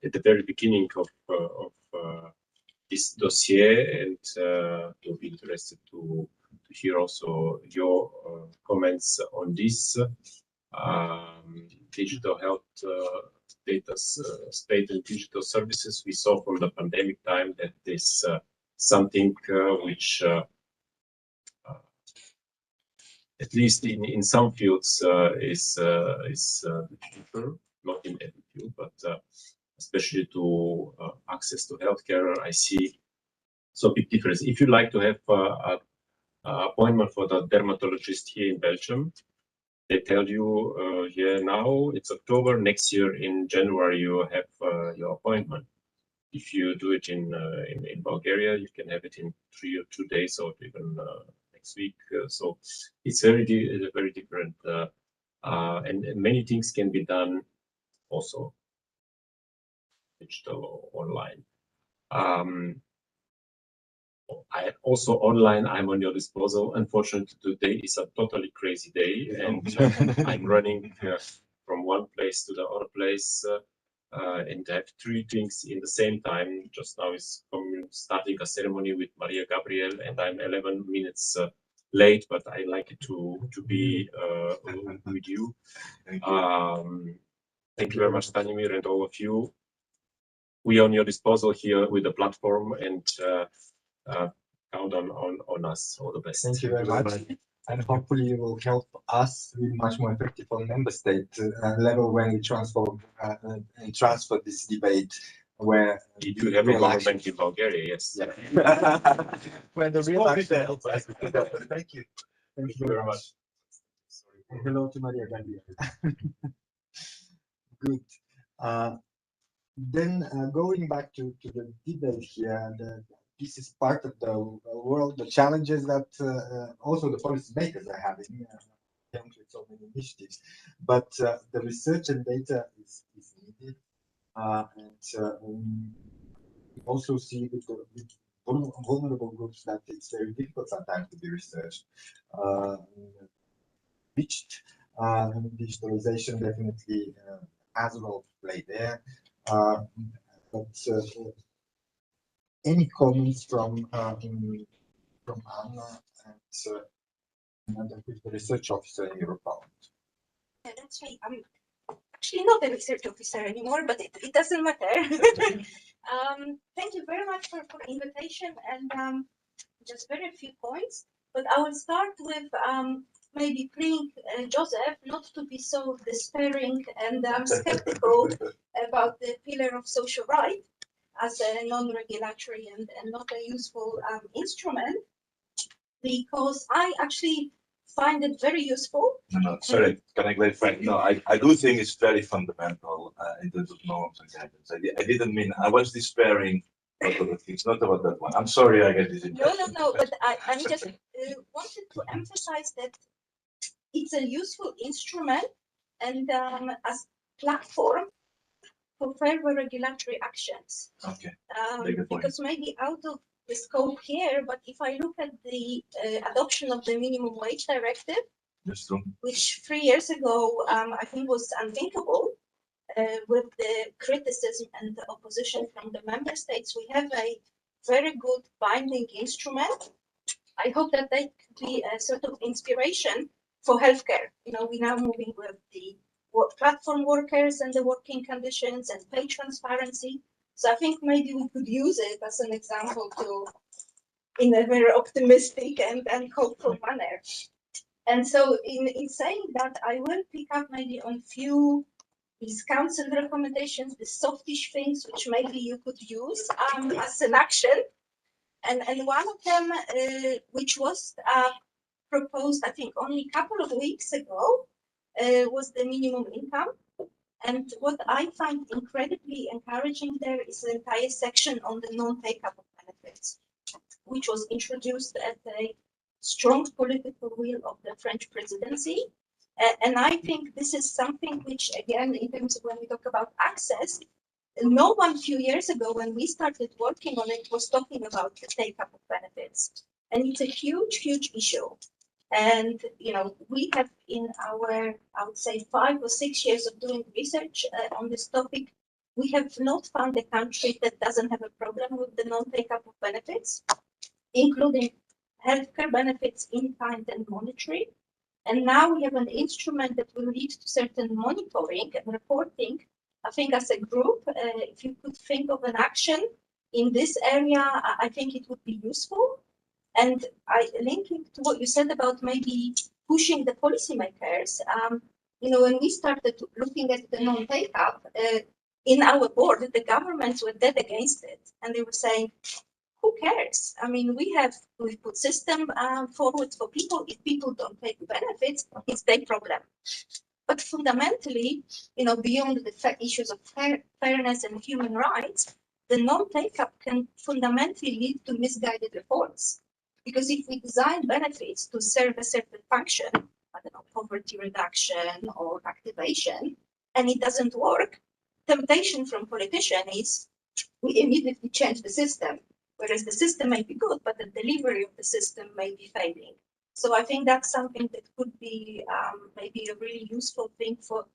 at the very beginning of this dossier, and to be interested to hear also your comments on this. Digital health data, state and digital services. We saw from the pandemic time that this something which at least in some fields is the future, not in every field, but especially to access to healthcare. I see so big difference. If you like to have an appointment for the dermatologist here in Belgium, they tell you, yeah, now it's October, next year in January you have your appointment. If you do it in Bulgaria, you can have it in 3 or 2 days or even next week. So it's very different, and many things can be done also digital or online. I also online, I'm on your disposal. Unfortunately, today is a totally crazy day, and I'm running from one place to the other place. and have three things in the same time. Just now is starting a ceremony with Maria Gabriel, and I'm 11 minutes late, but I like to be with you. Thank you very much, Stanimir, and all of you. We are on your disposal here with the platform, and count on us. All the best. Thank you very much. And hopefully you will help us be much more effective on member state level when we transfer this debate where if you have a government in Bulgaria, yes. Yeah. When the real action helps us. Thank you. Thank you very much. Hello to Maria Gabriel. Good. Then going back to the debate here, this is part of the world, the challenges that also the policymakers are having with so many initiatives. But the research and data is needed, and we also see with vulnerable groups that it's very difficult sometimes to be researched. Reached digitalization definitely has a role to play there. But any comments from Anna and the research officer in Europe? Yeah, that's right. I'm actually not a research officer anymore, but it doesn't matter. Thank you very much for the invitation, and just very few points. But I will start with maybe pleading Joseph not to be so despairing and skeptical about the pillar of social right as a non-regulatory and not a useful instrument, because I actually find it very useful. No, sorry, can I clarify? No, I do think it's very fundamental in terms of norms and guidance. I didn't mean, I was despairing of other things, not about that one. I'm sorry I get this impression. No, but I'm just wanted to emphasize that it's a useful instrument and as platform for further regulatory actions. Okay. Because maybe out of the scope here, but if I look at the adoption of the minimum wage directive, That's true. which 3 years ago I think was unthinkable, with the criticism and the opposition from the member states, we have a very good binding instrument. I hope that they could be a sort of inspiration for healthcare. You know, we're now moving with the platform workers and the working conditions and pay transparency. So I think maybe we could use it as an example to, in a very optimistic and hopeful manner. And so in saying that, I will pick up maybe on few these council recommendations, the softish things which maybe you could use as an action. And one of them, which was proposed, I think, only a couple of weeks ago, was the minimum income. And what I find incredibly encouraging there is the entire section on the non-take-up of benefits, which was introduced at a strong political will of the French presidency. And I think this is something which, again, in terms of when we talk about access, no one a few years ago when we started working on it was talking about the take-up of benefits. And it's a huge, huge issue. And, you know, we have in our, I would say, 5 or 6 years of doing research on this topic, we have not found a country that doesn't have a problem with the non-take-up of benefits, including healthcare benefits in kind and monetary. And now we have an instrument that will lead to certain monitoring and reporting. I think as a group, if you could think of an action in this area, I think it would be useful. And linking to what you said about maybe pushing the policymakers, you know, when we started looking at the non-take-up, in our board, the governments were dead against it. And they were saying, who cares? I mean, we put system forward for people. If people don't take benefits, it's their problem. But fundamentally, you know, beyond the issues of fairness and human rights, the non-take-up can fundamentally lead to misguided reforms. Because if we design benefits to serve a certain function, I don't know, poverty reduction or activation, and it doesn't work, temptation from politicians is we immediately change the system. Whereas the system may be good, but the delivery of the system may be failing. So I think that's something that could be maybe a really useful thing for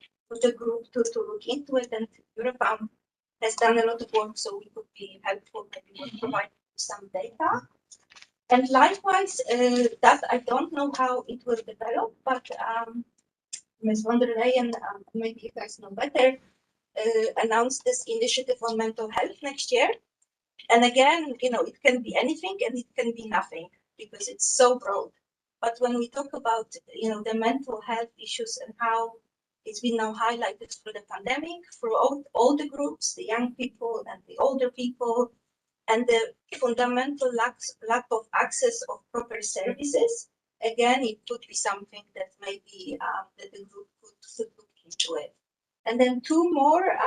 the group to look into it, and Eurofarm has done a lot of work, so we could be helpful, maybe we'll provide some data. And likewise, that I don't know how it will develop, but Ms. von der Leyen, maybe you guys know better, announced this initiative on mental health next year. And again, it can be anything and it can be nothing because it's so broad. But when we talk about, the mental health issues and how it's been now highlighted through the pandemic, through all the groups, the young people and the older people, and the fundamental lack of access of proper services, again, it could be something that maybe that the group could look into it. And then two more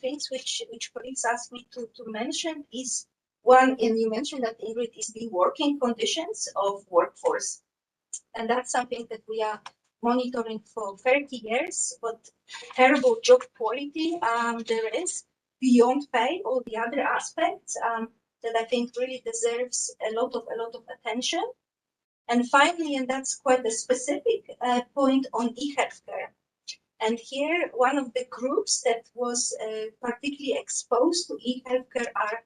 things which colleagues asked me to mention is one, and you mentioned that, Ingrid, is the working conditions of workforce. And that's something that we are monitoring for 30 years, what terrible job quality there is beyond pay, all the other aspects that I think really deserves a lot of attention. And finally, and that's quite a specific point on e-healthcare. And here, one of the groups that was particularly exposed to e-healthcare are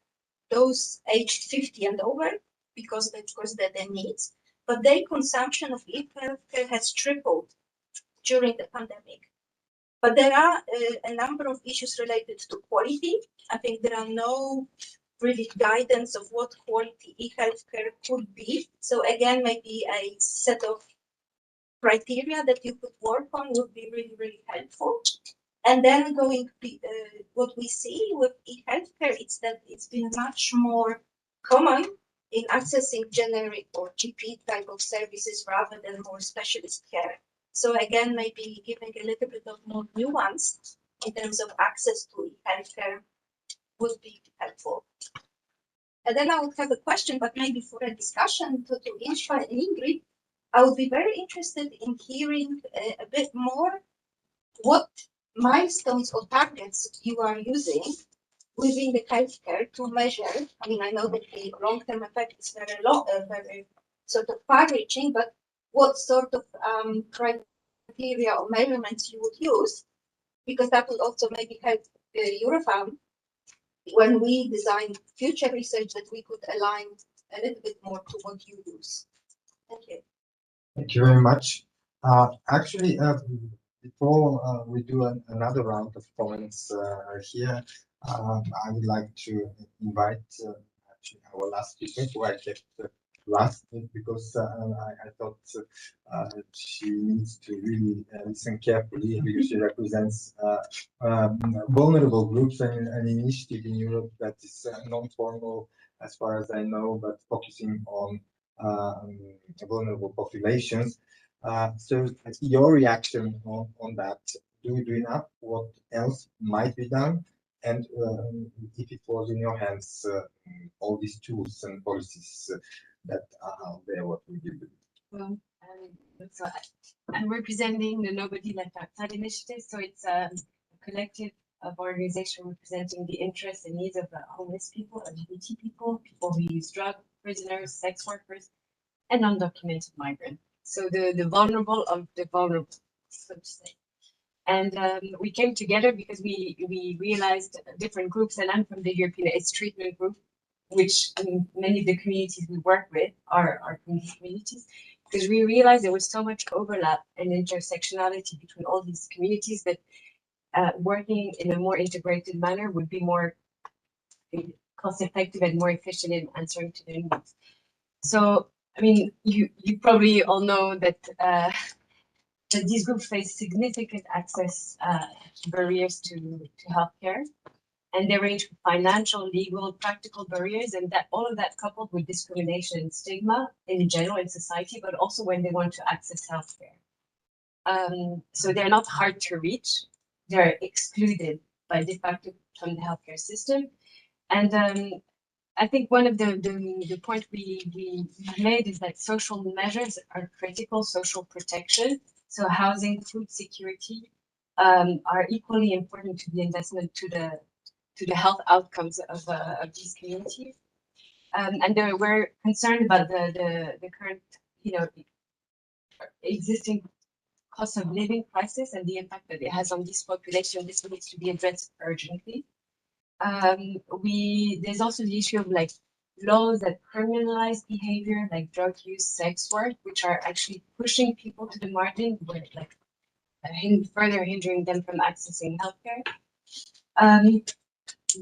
those aged 50 and over, because of course their needs. But their consumption of e-healthcare has tripled during the pandemic. But there are a number of issues related to quality. I think there are no really guidance of what quality e-healthcare could be. So again, maybe a set of criteria that you could work on would be really, really helpful. And then what we see with e-healthcare is that it's been much more common in accessing generic or GP type of services rather than more specialist care. So again, maybe giving a little bit of more nuance in terms of access to e-healthcare would be helpful. And then I would have a question, but maybe for a discussion to Inshwa and Ingrid, I would be very interested in hearing a bit more what milestones or targets you are using within the healthcare to measure. I mean, I know that the long-term effect is very sort of far-reaching, but what sort of criteria or measurements you would use, because that would also maybe help Eurofarm when we design future research that we could align a little bit more to what you use. Thank you. Thank you very much. Actually, before we do another round of comments here, I would like to invite actually our last speaker, who I kept last because I thought she needs to really listen carefully because she represents vulnerable groups and an initiative in Europe that is non-formal as far as I know, but focusing on vulnerable populations. So your reaction on that, do we do enough? What else might be done? And if it was in your hands, all these tools and policies that are out there, what would you do? Well, so I'm representing the Nobody Left Outside initiative. So it's a collective of organizations representing the interests and needs of homeless people, LGBT people, people who use drugs, prisoners, sex workers, and undocumented migrants. So the vulnerable of the vulnerable, so to say. And we came together because we realized different groups, and I'm from the European AIDS Treatment Group, which many of the communities we work with are from these communities, because we realized there was so much overlap and intersectionality between all these communities that working in a more integrated manner would be more cost effective and more efficient in answering to their needs. So, I mean, you probably all know that that these groups face significant access barriers to healthcare, and they range from financial, legal, practical barriers, and that all of that coupled with discrimination and stigma in general in society, but also when they want to access healthcare. So they're not hard to reach; they're excluded by de facto from the healthcare system, and I think one of the points we made is that social measures are critical, social protection. So housing, food security are equally important to the investment to the health outcomes of these communities. And we're concerned about the current, existing cost of living crisis and the impact that it has on this population. This needs to be addressed urgently. There's also the issue of like laws that criminalize behavior like drug use, sex work, which are actually pushing people to the margin, where like further hindering them from accessing healthcare.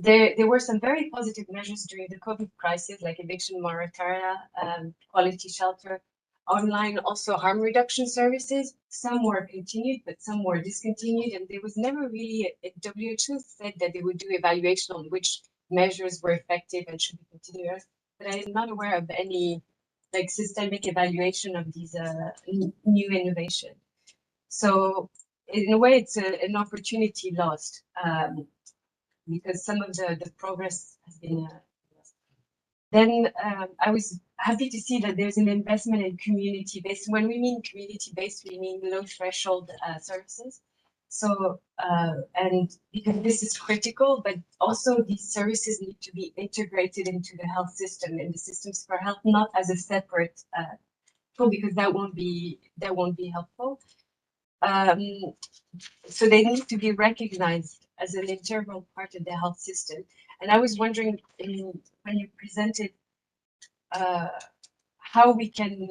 There were some very positive measures during the COVID crisis, like eviction moratoria, quality shelter, online also harm reduction services. Some were continued, but some were discontinued, and there was never really WHO said that they would do evaluation on which measures were effective and should be continued. But I am not aware of any like systemic evaluation of these new innovation. So in a way, it's an opportunity lost. Because some of the progress has been lost. Then I was happy to see that there's an investment in community-based. When we mean community-based, we mean low threshold services. So, and because this is critical, but also these services need to be integrated into the health system and the systems for health, not as a separate tool, because that won't be helpful. So they need to be recognized as an integral part of the health system. And I was wondering when you presented how we can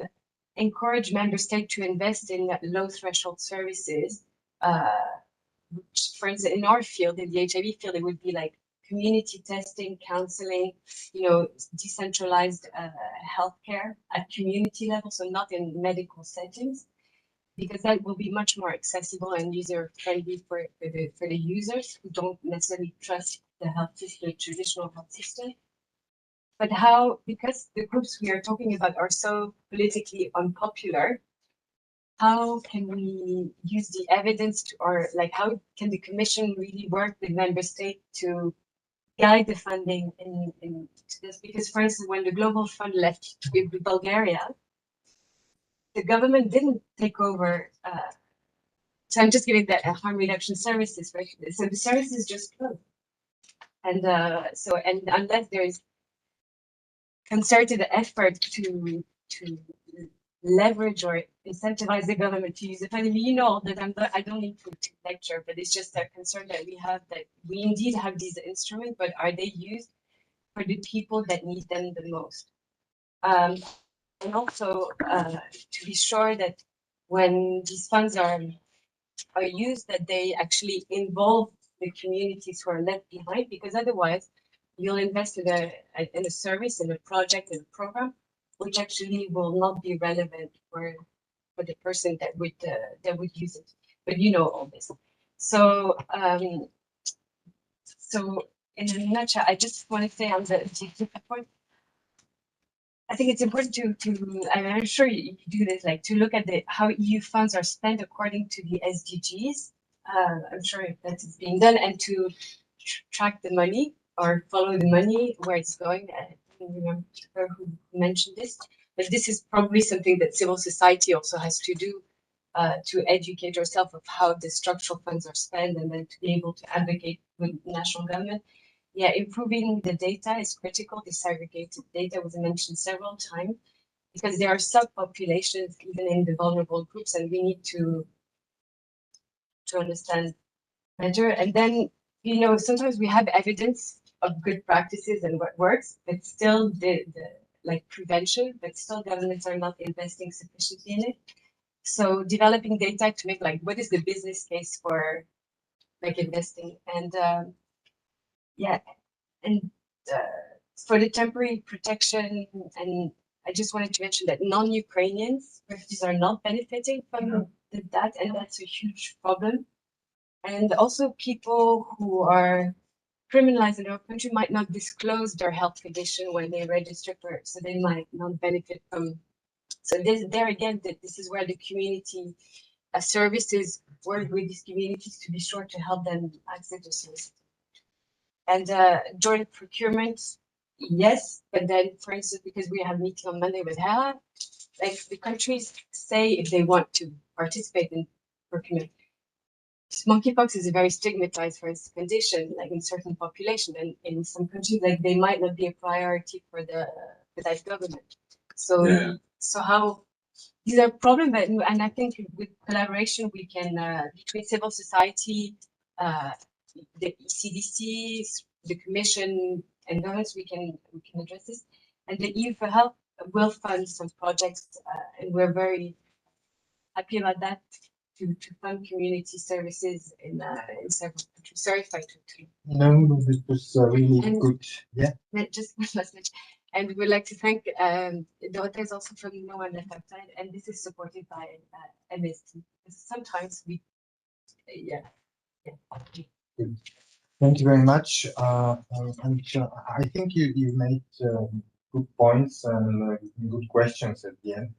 encourage member states to invest in low threshold services. Which, for instance, in our field, in the HIV field, it would be like community testing, counseling, decentralized healthcare at community level, so not in medical settings, because that will be much more accessible and user friendly for the users who don't necessarily trust the health system, the traditional health system. But how, because the groups we are talking about are so politically unpopular, how can we use the evidence to, or like how can the Commission really work with member states to guide the funding in this? Because for instance, when the Global Fund left with Bulgaria, the government didn't take over. So I'm just giving the harm reduction services, right? So the services just closed. And and unless there is concerted effort to leverage or incentivize the government to use it. I mean, you know that I don't need to lecture, but it's just a concern that we have, that we indeed have these instruments, but are they used for the people that need them the most? And also to be sure that when these funds are used, that they actually involve the communities who are left behind, because otherwise you'll invest in a service, in a project, in a program, which actually will not be relevant for the person that would use it. But you know all this. So so in a nutshell, I just want to say on the point, I think it's important to I'm sure you do this, like to look at how EU funds are spent according to the SDGs. I'm sure that's being done, and to track the money or follow the money where it's going. I don't remember who mentioned this, but this is probably something that civil society also has to do, to educate yourself of how the structural funds are spent, and then to be able to advocate with national government. Yeah, improving the data is critical. Disaggregated data was mentioned several times, because there are subpopulations even in the vulnerable groups, and we need to understand better. And then, sometimes we have evidence of good practices and what works, but still the like prevention, but still governments are not investing sufficiently in it. So developing data to make like, what is the business case for like investing? And yeah, and for the temporary protection, and I just wanted to mention that non-Ukrainians refugees are not benefiting from that, and that's a huge problem. And also people who are criminalized in our country might not disclose their health condition when they register for it, so they might not benefit from. So there again, this is where the community services work with these communities to be sure to help them access the services. And joint procurement, yes, but then, for instance, because we have a meeting on Monday with HERA, like the countries say if they want to participate in procurement. Monkeypox is a very stigmatized, for instance, condition, like in certain population, and in some countries, like they might not be a priority for that government. So, so how these are problems that, and I think with collaboration we can between civil society, the ECDC, the Commission, and others, we can address this. And the EU for Health will fund some projects, and we're very happy about that, to fund community services in several countries. Sorry if I took too. No, it was really And- good. Yeah. Just one last mention. And we would like to thank the hotels also from No One Left Outside, and this is supported by MST. Sometimes we, yeah. Thank you very much. And I think you made good points and good questions at the end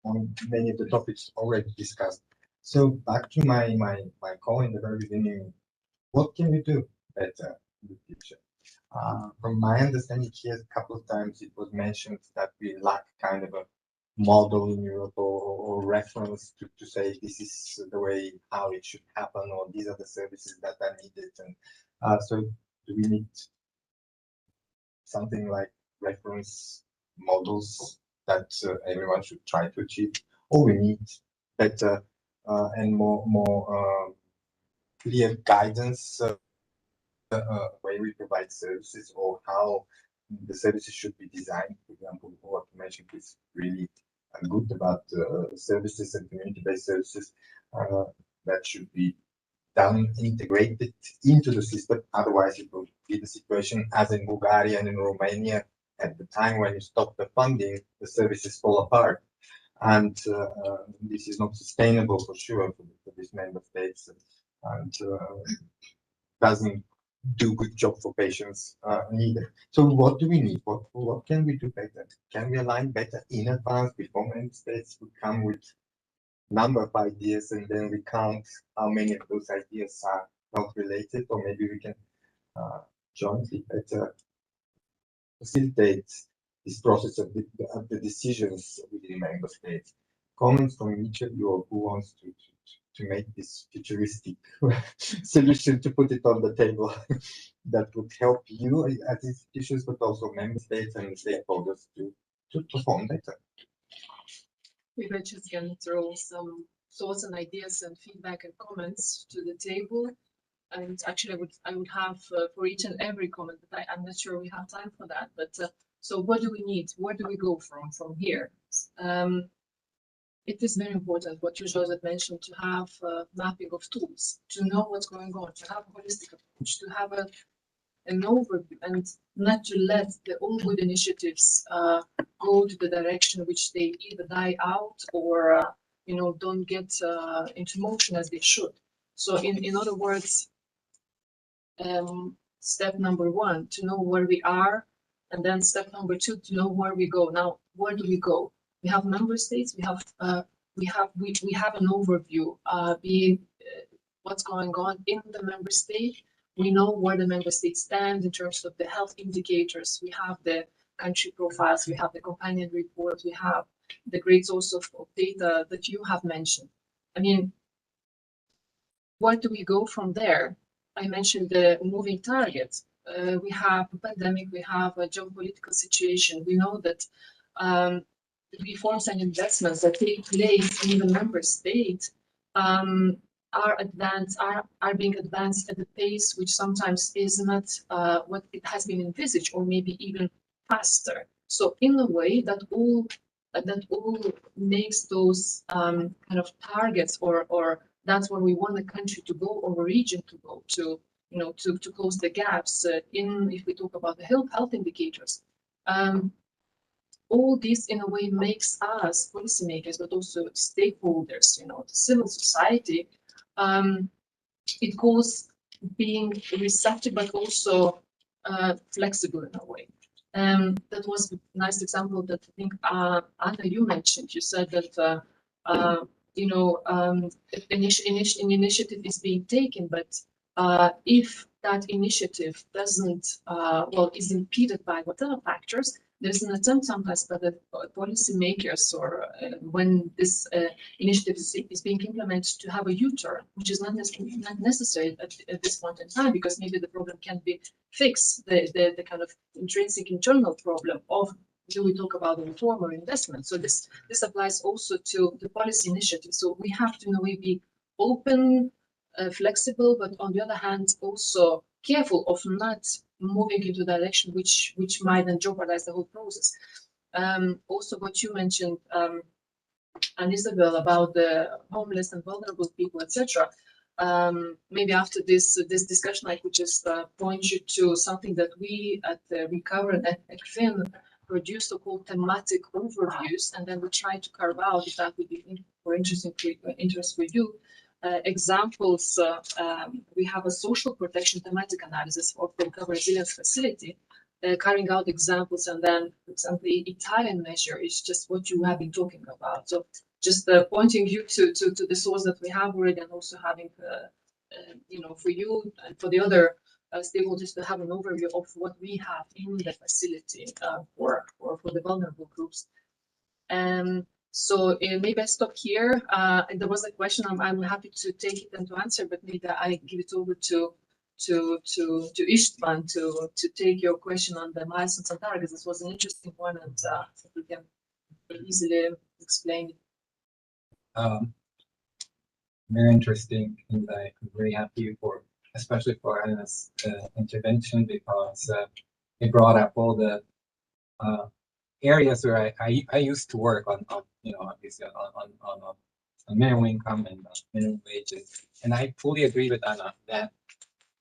on many of the topics already discussed. So back to my call in the very beginning, what can we do better in the future? From my understanding here, a couple of times it was mentioned that we lack kind of a model in Europe or reference to say this is the way how it should happen, or these are the services that are needed. And so do we need something like reference models that everyone should try to achieve, or we need better and more clear guidance way we provide services, or how the services should be designed? For example, what you mentioned is really good about services and community-based services that should be done, integrated into the system. Otherwise, it will be the situation as in Bulgaria and in Romania. At the time when you stop the funding, the services fall apart. And this is not sustainable for sure for these member states, and doesn't do good job for patients neither. So what do we need? What can we do better? Can we align better in advance before member states would come with number of ideas, and then we count how many of those ideas are not related? Or maybe we can jointly better facilitate this process of the decisions within member states. Comments from each of you, or who wants to make this futuristic solution, to put it on the table that would help you as institutions, but also member states and stakeholders to perform better. Maybe I just can throw some thoughts and ideas and feedback and comments to the table. And actually, I would have for each and every comment, but I'm not sure we have time for that. But so what do we need? Where do we go from here? It is very important what you, Joseph, mentioned, to have mapping of tools, to know what's going on, to have a holistic approach, to have an overview, and not to let the all good initiatives go to the direction which they either die out or don't get into motion as they should. So in other words, step number one, to know where we are, and then step number two, to know where we go. Now, where do we go? We have member states. We have an overview, being what's going on in the member state. We know where the member states stand in terms of the health indicators. We have the country profiles. We have the companion report. We have the great source of data that you have mentioned. I mean, where do we go from there? I mentioned the moving targets. We have a pandemic. We have a geopolitical situation. We know that reforms and investments that take place in the member state are being advanced at a pace which sometimes is not what it has been envisaged, or maybe even faster. So in a way that all makes those kind of targets, or that's where we want the country to go, or a region to go to, to close the gaps if we talk about the health indicators. All this in a way makes us policymakers, but also stakeholders, the civil society, it calls being receptive, but also flexible in a way. That was a nice example that I think, Anna, you mentioned. You said that, an initiative is being taken, but if that initiative doesn't, is impeded by whatever factors, there's an attempt sometimes by the policymakers, or when this initiative is being implemented, to have a U-turn, which is not necessary at this point in time, because maybe the problem can be fixed, the kind of intrinsic internal problem of do we talk about reform or investment? So this applies also to the policy initiative. So we have to in a way be open, flexible, but on the other hand also careful of not moving into a direction which might then jeopardize the whole process. Also, what you mentioned, and Isabel, about the homeless and vulnerable people, etc. Maybe after this discussion, I could just point you to something that we at the Recover and ECFIN produced, so-called thematic overviews, and then we try to carve out, if that would be interest for you, examples. We have a social protection thematic analysis of the Recovery Resilience Facility, carrying out examples, and then, for example, the Italian measure is just what you have been talking about. So just pointing you to the source that we have already, and also having, for you and for the other stakeholders to have an overview of what we have in the facility for the vulnerable groups. So maybe I stop here. There was a question. I'm happy to take it and to answer, but maybe I give it over to Istvan to take your question on the milestones and targets. This was an interesting one, and we can easily explain it. Very interesting, and I'm very happy especially for Anna's intervention, because it brought up all the areas where I used to work on obviously on minimum income and minimum wages, and I fully agree with Anna that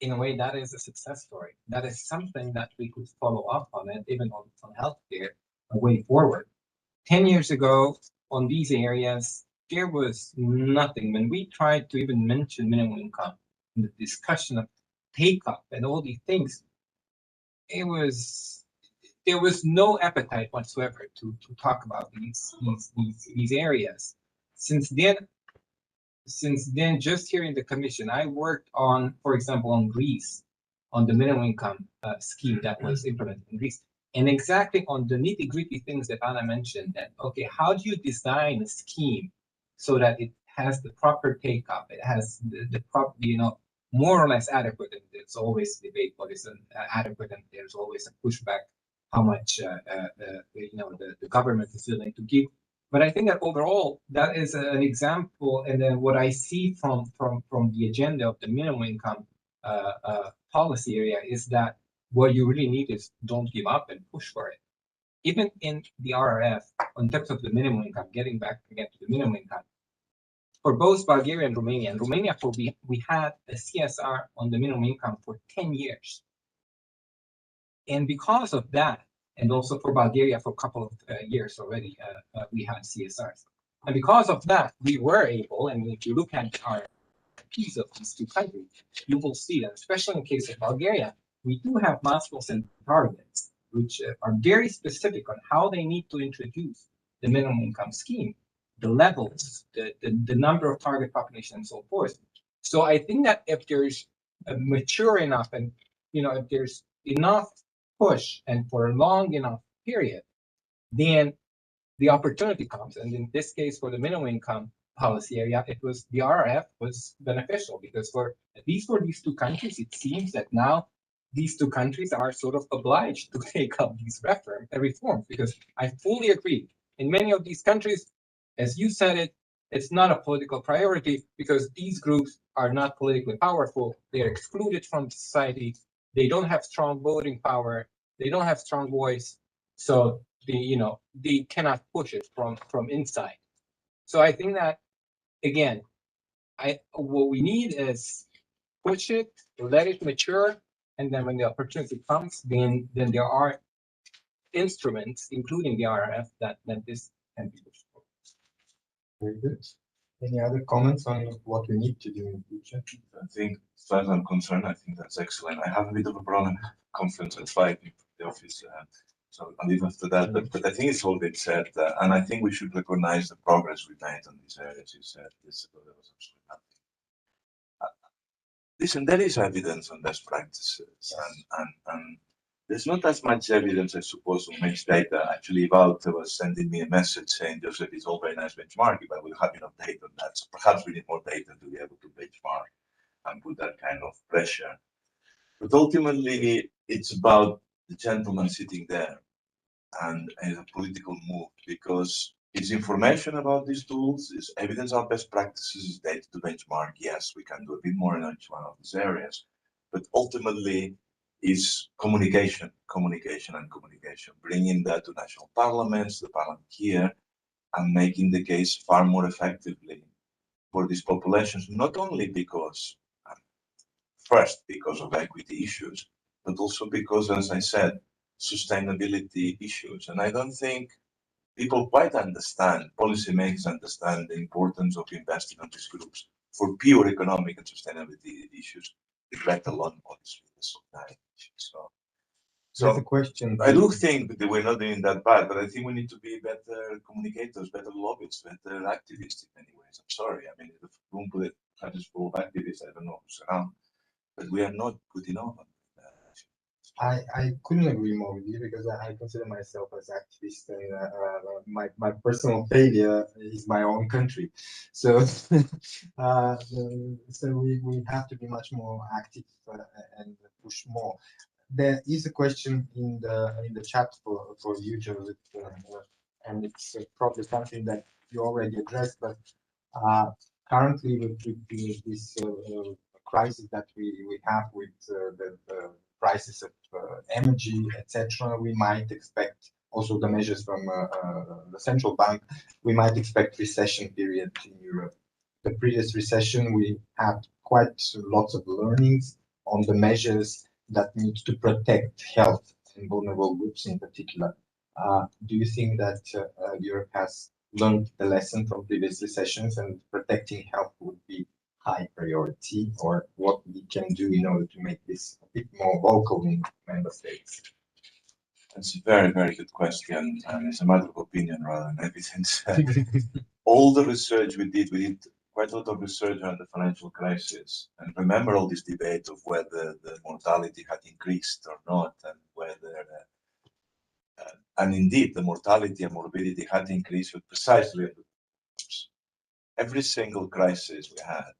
in a way that is a success story. That is something that we could follow up on, and even on healthcare, a way forward. 10 years ago, on these areas, there was nothing. When we tried to even mention minimum income in the discussion of take-up and all these things, there was no appetite whatsoever to talk about these areas. Since then, just here in the commission, I worked on, for example, on Greece, on the minimum income scheme that was implemented in Greece. And exactly on the nitty-gritty things that Anna mentioned, that, okay, how do you design a scheme so that it has the proper take-up, it has the proper, more or less adequate, and there's always debate what is adequate, and there's always a pushback how much the government is willing to give. But I think that overall, that is an example, and then what I see from the agenda of the minimum income policy area is that what you really need is don't give up and push for it. Even in the RRF, in terms of the minimum income, getting back again to the minimum income, for both Bulgaria and Romania, we had a CSR on the minimum income for 10 years. And because of that, and also for Bulgaria for a couple of years already, we had CSRs. And because of that, we were able, and if you look at our piece of these two countries, you will see that, especially in the case of Bulgaria, we do have milestones and targets, which are very specific on how they need to introduce the minimum income scheme, the levels, the number of target population, and so forth. So I think that if there's a mature enough, and if there's enough push and for a long enough period, then the opportunity comes. And in this case, for the minimum income policy area, it was the RRF was beneficial, because for at least for these two countries, it seems that now these two countries are sort of obliged to take up these reforms, because I fully agree. In many of these countries, as you said it, it's not a political priority, because these groups are not politically powerful. They're excluded from society. They don't have strong voting power. They don't have strong voice. So they cannot push it from inside. So I think that, again, what we need is push it, let it mature, and then when the opportunity comes, then there are instruments, including the RRF, that this can be pushed for. Very good. Any other comments on what we need to do in the future? I think, as far as I'm concerned, I think that's excellent. I have a bit of a problem conference at 5 in the office, so I'll leave after that. But I think it's all been said, and I think we should recognize the progress we made on these areas. You said this, there was absolutely nothing. Listen, there is evidence on best practices, and there's not as much evidence, I suppose, on mixed data. Actually, Walter was sending me a message saying, Joseph, it's all very nice benchmarking, but we don't have enough data on that. So perhaps we need more data to be able to benchmark and put that kind of pressure. But ultimately, it's about the gentleman sitting there and a political move, because it's information about these tools, it's evidence of best practices, it's data to benchmark. Yes, we can do a bit more in each one of these areas, but ultimately is communication, communication and communication, bringing that to national parliaments, the parliament here, and making the case far more effectively for these populations, not only because, first, because of equity issues, but also because, as I said, sustainability issues. And I don't think people quite understand, policymakers understand the importance of investing in these groups for pure economic and sustainability issues, let alone obviously the society issues. There's a question. I do think that we're not doing that bad, but I think we need to be better communicators, better lobbyists, better activists in many ways. I'm sorry. I mean, the room is full of activists. I don't know who's around, but we are not good enough. I couldn't agree more with you, because I consider myself as activist, and my personal failure is my own country. So so we have to be much more active and push more. There is a question in the chat for you, Joseph, and it's probably something that you already addressed, but currently with this crisis that we have with the prices of energy, etc., we might expect also the measures from the central bank. We might expect recession period in Europe. The previous recession, we had quite lots of learnings on the measures that need to protect health and vulnerable groups in particular. Do you think that Europe has learned the lesson from previous recessions, and protecting health would be high priority, or what we can do in order to make this a bit more vocal in member states? That's a very, very good question, and it's a matter of opinion rather than evidence. All the research we did quite a lot of research on the financial crisis, and remember all this debate of whether the mortality had increased or not, and whether, and indeed the mortality and morbidity had increased with precisely every single crisis we had.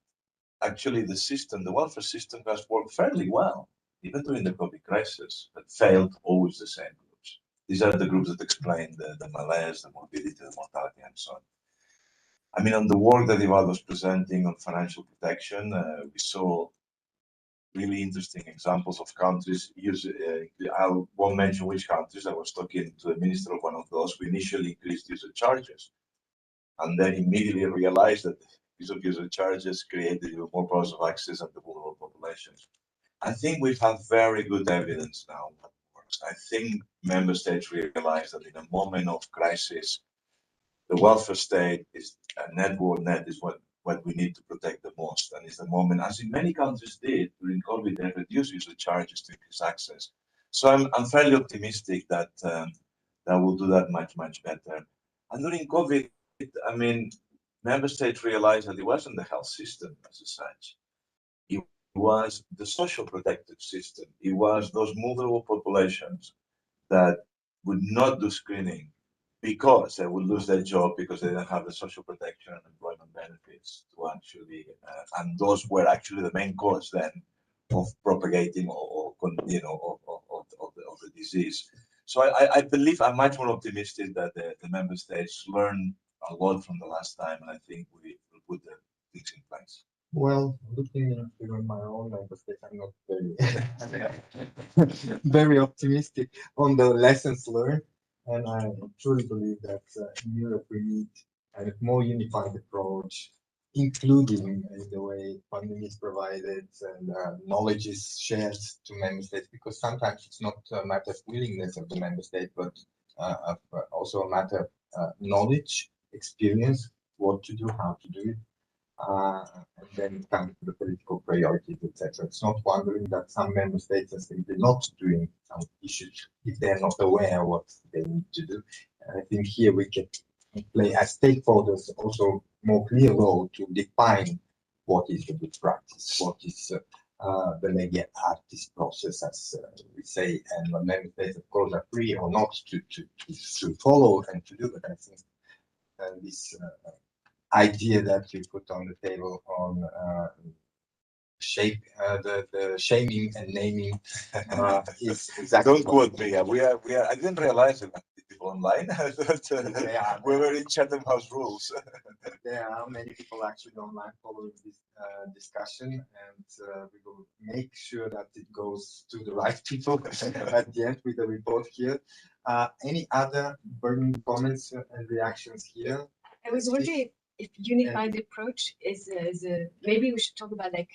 Actually, the welfare system has worked fairly well, even during the COVID crisis, but failed always the same groups. These are the groups that explain the malaise, the morbidity, the mortality, and so on. I mean, on the work that Ival was presenting on financial protection, we saw really interesting examples of countries. I won't mention which countries. I was talking to the minister of one of those who initially increased user charges, and then immediately realized that these user charges created even more problems of access at the vulnerable populations. I think we have very good evidence now that works. I think member states realize that in a moment of crisis, the welfare state is a net is what we need to protect the most, and it's the moment, as in many countries did during COVID, they reduced user charges to increase access. So I'm fairly optimistic that that will do that much better. And during COVID, I mean, member states realized that it wasn't the health system as such. It was the social protective system. It was those vulnerable populations that would not do screening because they would lose their job because they didn't have the social protection and employment benefits to actually, and those were actually the main cause then of propagating or you know, of the disease. So I believe I'm much more optimistic that the member states learn a lot from the last time, and I think we will put the things in place. Well, looking into my own member state, I'm not very optimistic on the lessons learned, and I truly believe that in Europe we need a more unified approach, including in the way funding is provided and knowledge is shared to member states, because sometimes it's not a matter of willingness of the member state, but also a matter of knowledge, experience, what to do, how to do it. And then it comes to the political priorities, etc. It's not wondering that some member states are simply not doing some issues if they're not aware of what they need to do. And I think here we can play as stakeholders also more clear role to define what is the good practice, what is the lege artis process, as we say, and the member states, of course, are free or not to follow and to do it. I think this idea that you put on the table on the shaming and naming is exactly. Don't quote me. I didn't realize it. people online. But, Yeah, we were in Chatham House rules. there are many people actually online following this discussion, and we will make sure that it goes to the right people at the end with the report here. Any other burning comments and reactions here? I was wondering if unified approach is a maybe we should talk about like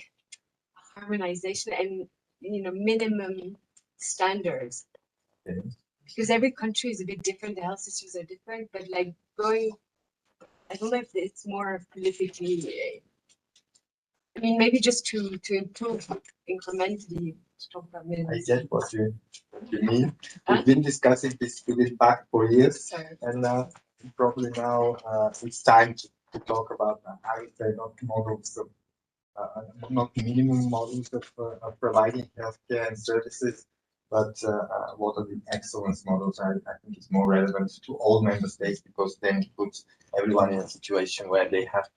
harmonization and minimum standards. Okay. Because every country is a bit different, the health systems are different, but like going, I don't know if it's more politically. I mean, maybe just to improve incrementally to talk about minimum. I get what you mean. We've been discussing this within back for years, Sorry. and probably now it's time to talk about, I would say, not models of, not minimum models of providing healthcare and services, but what are the excellence models? I think it's more relevant to all member states, because then it puts everyone in a situation where they have to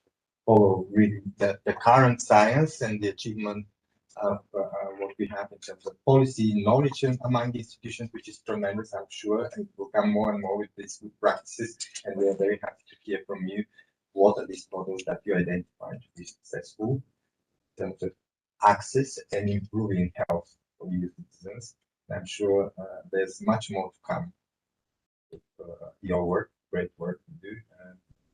follow really the current science and the achievement of what we have in terms of policy, knowledge among institutions, which is tremendous, I'm sure, and it will come more and more with these good practices. And we are very happy to hear from you what are these models that you identify to be successful in terms of access and improving health for you citizens. I'm sure there's much more to come with your work, great work you do.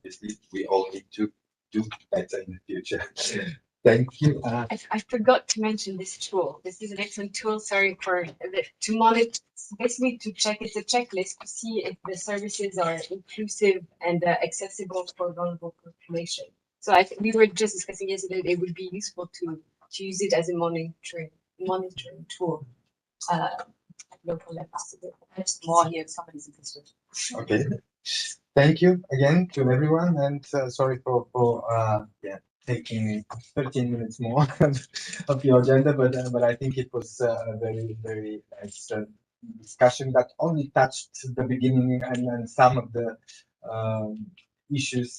Obviously, we all need to do better in the future. Thank you. I forgot to mention this tool. This is an excellent tool. Sorry for to monitor, basically to check. It's a checklist to see if the services are inclusive and accessible for vulnerable population. So we were just discussing yesterday. It would be useful to use it as a monitoring tool. Local level. That's more here. Somebody's interested. Okay. Thank you again to everyone, and sorry for taking 13 minutes more of your agenda, but I think it was a very nice discussion that only touched the beginning and some of the issues